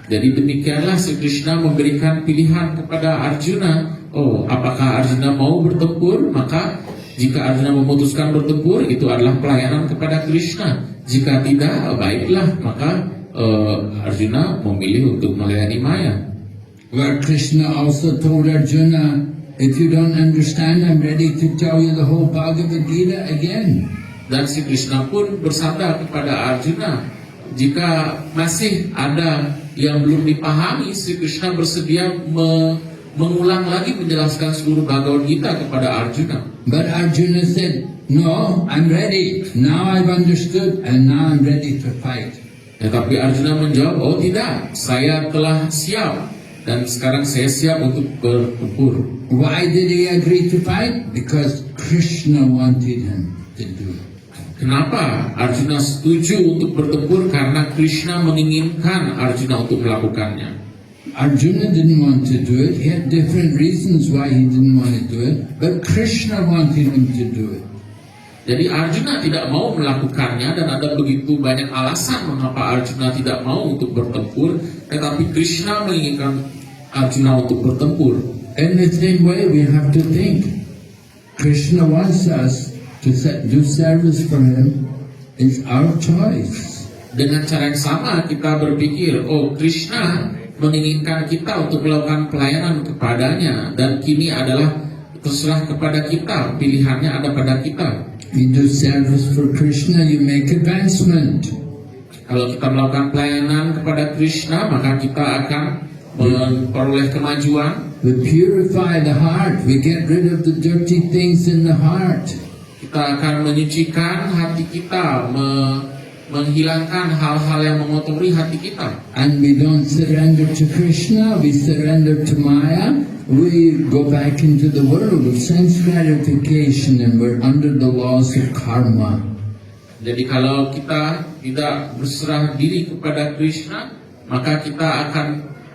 Jadi demikianlah Sri Krishna memberikan pilihan kepada Arjuna. Oh, apakah Arjuna mau bertempur? Maka jika Arjuna memutuskan bertempur, itu adalah pelayanan kepada Krishna. Jika tidak, baiklah, maka Arjuna memilih untuk melayani Maya. Where Krishna also told Arjuna, if you don't understand, I'm ready to tell you the whole Bhagavad Gita again. Dan Sri Krishna pun bersabda kepada Arjuna, jika masih ada yang belum dipahami, Sri Krishna bersedia mengulang lagi menjelaskan seluruh Bhagavad Gita kepada Arjuna. But Arjuna said, no, I'm ready. Now I've understood and now I'm ready to fight. Tetapi Arjuna menjawab, oh tidak, saya telah siap dan sekarang saya siap untuk bertempur. Why did he agree to fight? Because Krishna wanted him to do it. Kenapa Arjuna setuju untuk bertempur? Karena Krishna menginginkan Arjuna untuk melakukannya. Arjuna didn't want to do it. He had different reasons why he didn't want to do it. But Krishna wanted him to do it. Jadi Arjuna tidak mau melakukannya dan ada begitu banyak alasan mengapa Arjuna tidak mau untuk bertempur. Tetapi Krishna menginginkan Arjuna untuk bertempur. In the same way, we have to think. Krishna wants us to do service for him. It's our choice. Dengan cara yang sama kita berpikir, oh Krishna menginginkan kita untuk melakukan pelayanan kepadanya dan kini adalah terserah kepada kita, pilihannya ada pada kita. You do service for Krishna, you make advancement. Kalau kita melakukan pelayanan kepada Krishna, maka kita akan memperoleh kemajuan. We purify the heart, we get rid of the dirty things in the heart. Kita akan menyucikan hati kita, menghilangkan hal-hal yang mengotori hati kita. And we don't surrender to Krishna, we surrender to Maya. We go back into the world of sense gratification and we're under the laws of karma. Jadi kalau kita tidak berserah diri kepada Krishna, maka kita akan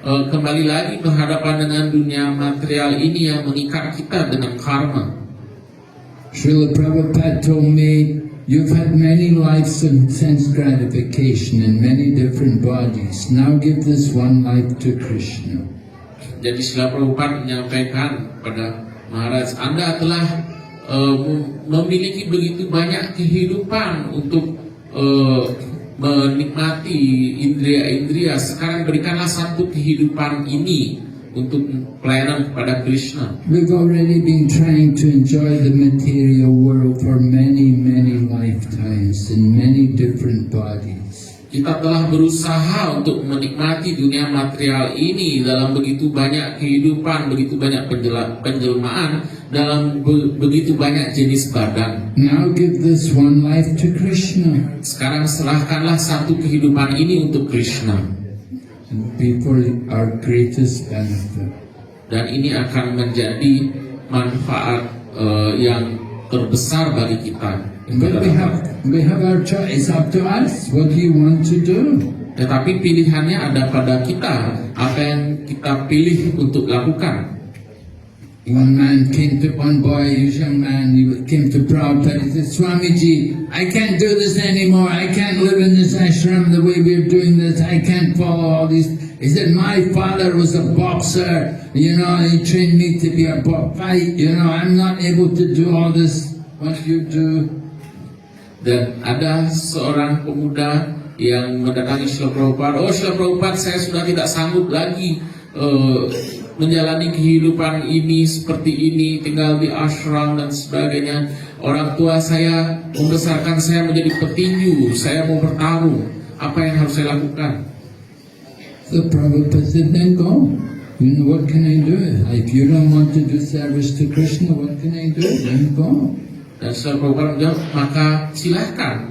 kembali lagi berhadapan dengan dunia material ini yang mengikat kita dengan karma. Srila Prabhupada told me, you've had many lives of sense gratification in many different bodies. Now give this one life to Krishna. Jadi Srila Prabhupada menyampaikan kepada Maharaj, Anda telah memiliki begitu banyak kehidupan untuk menikmati indria-indria. Sekarang berikanlah satu kehidupan ini untuk pelayanan kepada Krishna. We've already been trying to enjoy the material world for many, many lifetimes in many different bodies. Kita telah berusaha untuk menikmati dunia material ini dalam begitu banyak kehidupan, begitu banyak penjelmaan, dalam begitu banyak jenis badan. Now give this one life to Krishna. Sekarang serahkanlah satu kehidupan ini untuk Krishna. And for our greatest benefit. Dan ini akan menjadi manfaat yang terbesar bagi kita. But we have our choice. It's up to us. What do you want to do? Tetapi pilihannya ada pada kita, apa yang kita pilih untuk lakukan. One man came to one boy, a young man, he came to Prabhupada. He said, Swamiji, I can't do this anymore. I can't live in this ashram the way we're doing this. I can't follow all these. He said, my father was a boxer. He trained me to be a fight. I'm not able to do all this. What you do? Dan ada seorang pemuda yang mendatangi Srila Prabhupada. Oh Srila Prabhupada, saya sudah tidak sanggup lagi menjalani kehidupan ini seperti ini, tinggal di ashram dan sebagainya. Orang tua saya membesarkan saya menjadi petinju, saya mau bertarung. Apa yang harus saya lakukan? So Prabhupada said, then go. What can I do? If you don't want to do service to Krishna, what can I do? Then go. Dan Srila Prabhupada menjawab, maka silahkan.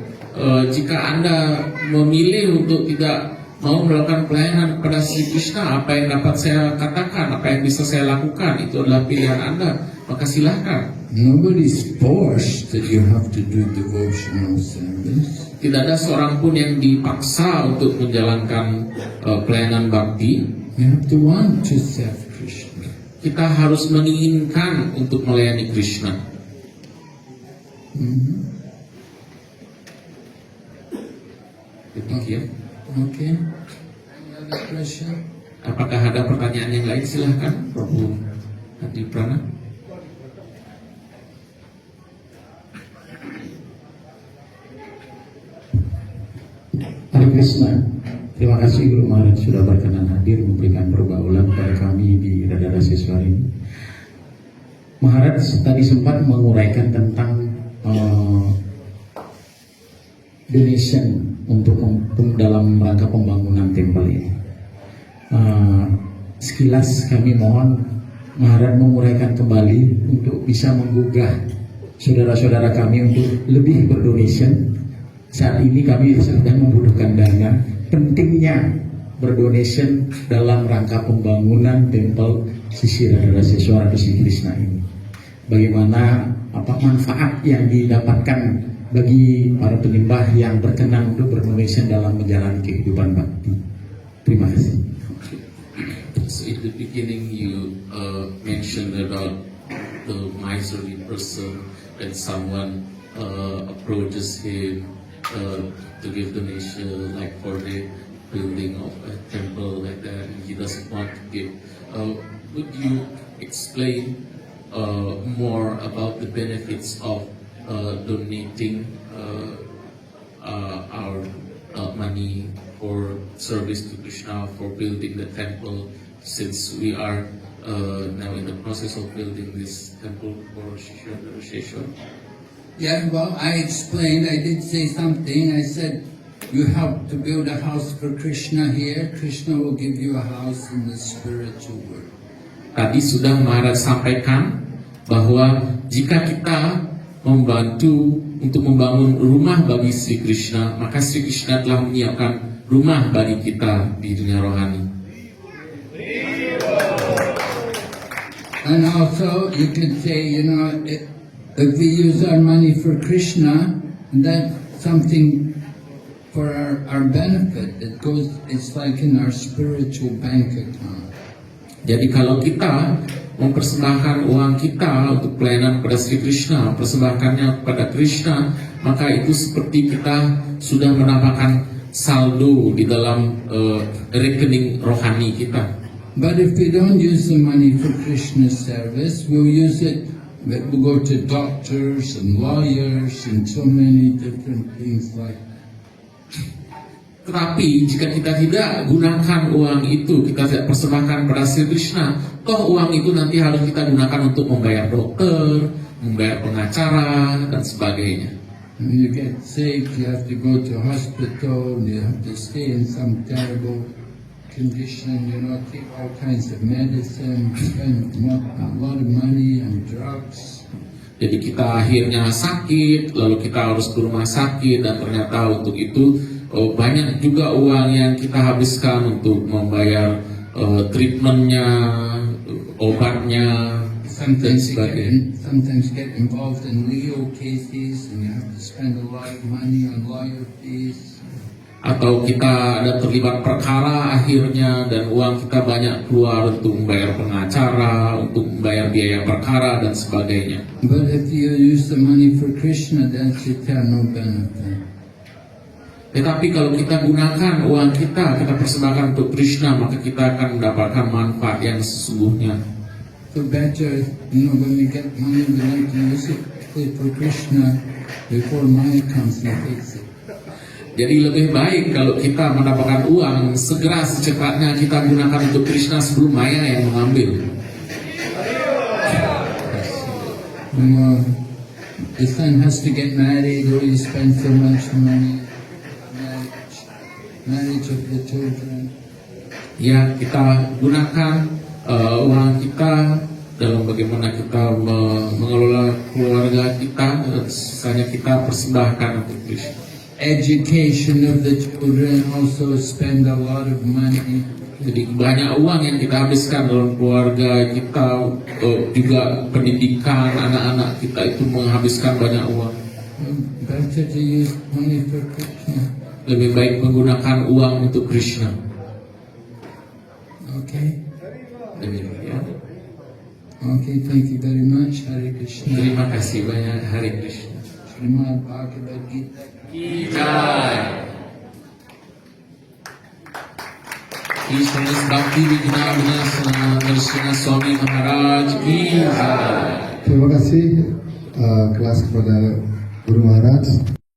Jika Anda memilih untuk tidak mau melakukan pelayanan kepada Sri Krishna, apa yang dapat saya katakan, apa yang bisa saya lakukan, itu adalah pilihan Anda, maka silahkan. Nobody's forced that you have to do devotional service. Tidak ada seorang pun yang dipaksa untuk menjalankan pelayanan bakti. You have to want to serve Krishna. Kita harus menginginkan untuk melayani Krishna. Demikian. Okay. Any other question? Apakah ada pertanyaan yang lain? Silahkan, Prabu Hadi Prana. Hare Krishna. Terima kasih Guru Maharaj sudah berkenan hadir memberikan perbaulan kepada kami di Radha Siswar ini. Maharaj tadi sempat menguraikan tentang donation untuk dalam rangka pembangunan tempel ini. Sekilas kami mohon Maharaj menguraikan kembali untuk bisa menggugah saudara-saudara kami untuk lebih berdonation. Saat ini kami sedang membutuhkan dana. Pentingnya berdonation dalam rangka pembangunan tempel Sri Radharaseswara Sri Krishna ini. Bagaimana manfaat yang didapatkan bagi para penyembah yang berkenan untuk berdonation dalam menjalani kehidupan bakti. Terima kasih. So in the beginning you mentioned about the miserly person when someone approaches him to give donation, like for the building of a temple like that, and he doesn't want to give. Would you explain more about the benefits of donating our money for service to Krishna, for building the temple, since we are now in the process of building this temple for Shri Radharaseswara? Yeah, well, I explained, I did say something. I said, you help to build a house for Krishna here, Krishna will give you a house in the spiritual world. Tadi sudah Maharaj sampaikan bahwa jika kita membantu untuk membangun rumah bagi Sri Krishna, maka Sri Krishna telah menyiapkan rumah bagi kita di dunia rohani. And also, you could say, if we use our money for Krishna, that's something for our benefit. It's like in our spiritual bank account. Jadi kalau kita mempersembahkan uang kita untuk pelayanan kepada Sri Krishna, persembahkannya kepada Krishna, maka itu seperti kita sudah menambahkan saldo di dalam rekening rohani kita. But if we don't use the money for Krishna's service, we'll use it. We'll go to doctors and lawyers and so many different things like that. Tetapi jika kita tidak gunakan uang itu, kita tidak persembahkan pada Sri Krishna, toh uang itu nanti harus kita gunakan untuk membayar dokter, membayar pengacara, dan sebagainya. When you get sick, you have to go to hospital, and you have to stay in some terrible condition, take all kinds of medicine, spend a lot of money on drugs. Jadi kita akhirnya sakit, lalu kita harus ke rumah sakit, dan ternyata untuk itu banyak juga uang yang kita habiskan untuk membayar treatmentnya, obatnya, dan sebagainya. Sometimes get involved in legal cases, and you have to spend a lot of money on lawyer fees. atau kita ada terlibat perkara akhirnya dan uang kita banyak keluar untuk membayar pengacara, untuk membayar biaya perkara dan sebagainya. But if you use the money for Krishna, that's eternal benefit. Tetapi kalau kita gunakan uang kita persembahkan untuk Krishna, maka kita akan mendapatkan manfaat yang sesungguhnya. So better, when we get money, we like to use it for Krishna before Maya comes and takes it. Jadi lebih baik kalau kita mendapatkan uang, segera secepatnya kita gunakan untuk Krishna sebelum Maya yang mengambil. The son has to get married, or you spend so much money. Marriage of the children. Ya, kita gunakan uang kita dalam bagaimana kita mengelola keluarga kita, dan sisanya kita persembahkan untuk Krishna. Education of the children also spend a lot of money. Jadi banyak uang yang kita habiskan dalam keluarga kita, juga pendidikan anak-anak kita itu menghabiskan banyak uang. Better to use money for Krishna. Lebih baik menggunakan uang untuk Krishna. Okay? Demikian. Okay, thank you very much. Hare Krishna. Terima kasih banyak. Hare Krishna. Srimad Bhagavad Gita. Jai. Krishna Bhakti Vigna Narasimha Swami Maharaj ki jai. Terima kasih kelas kepada Guru Maharaj.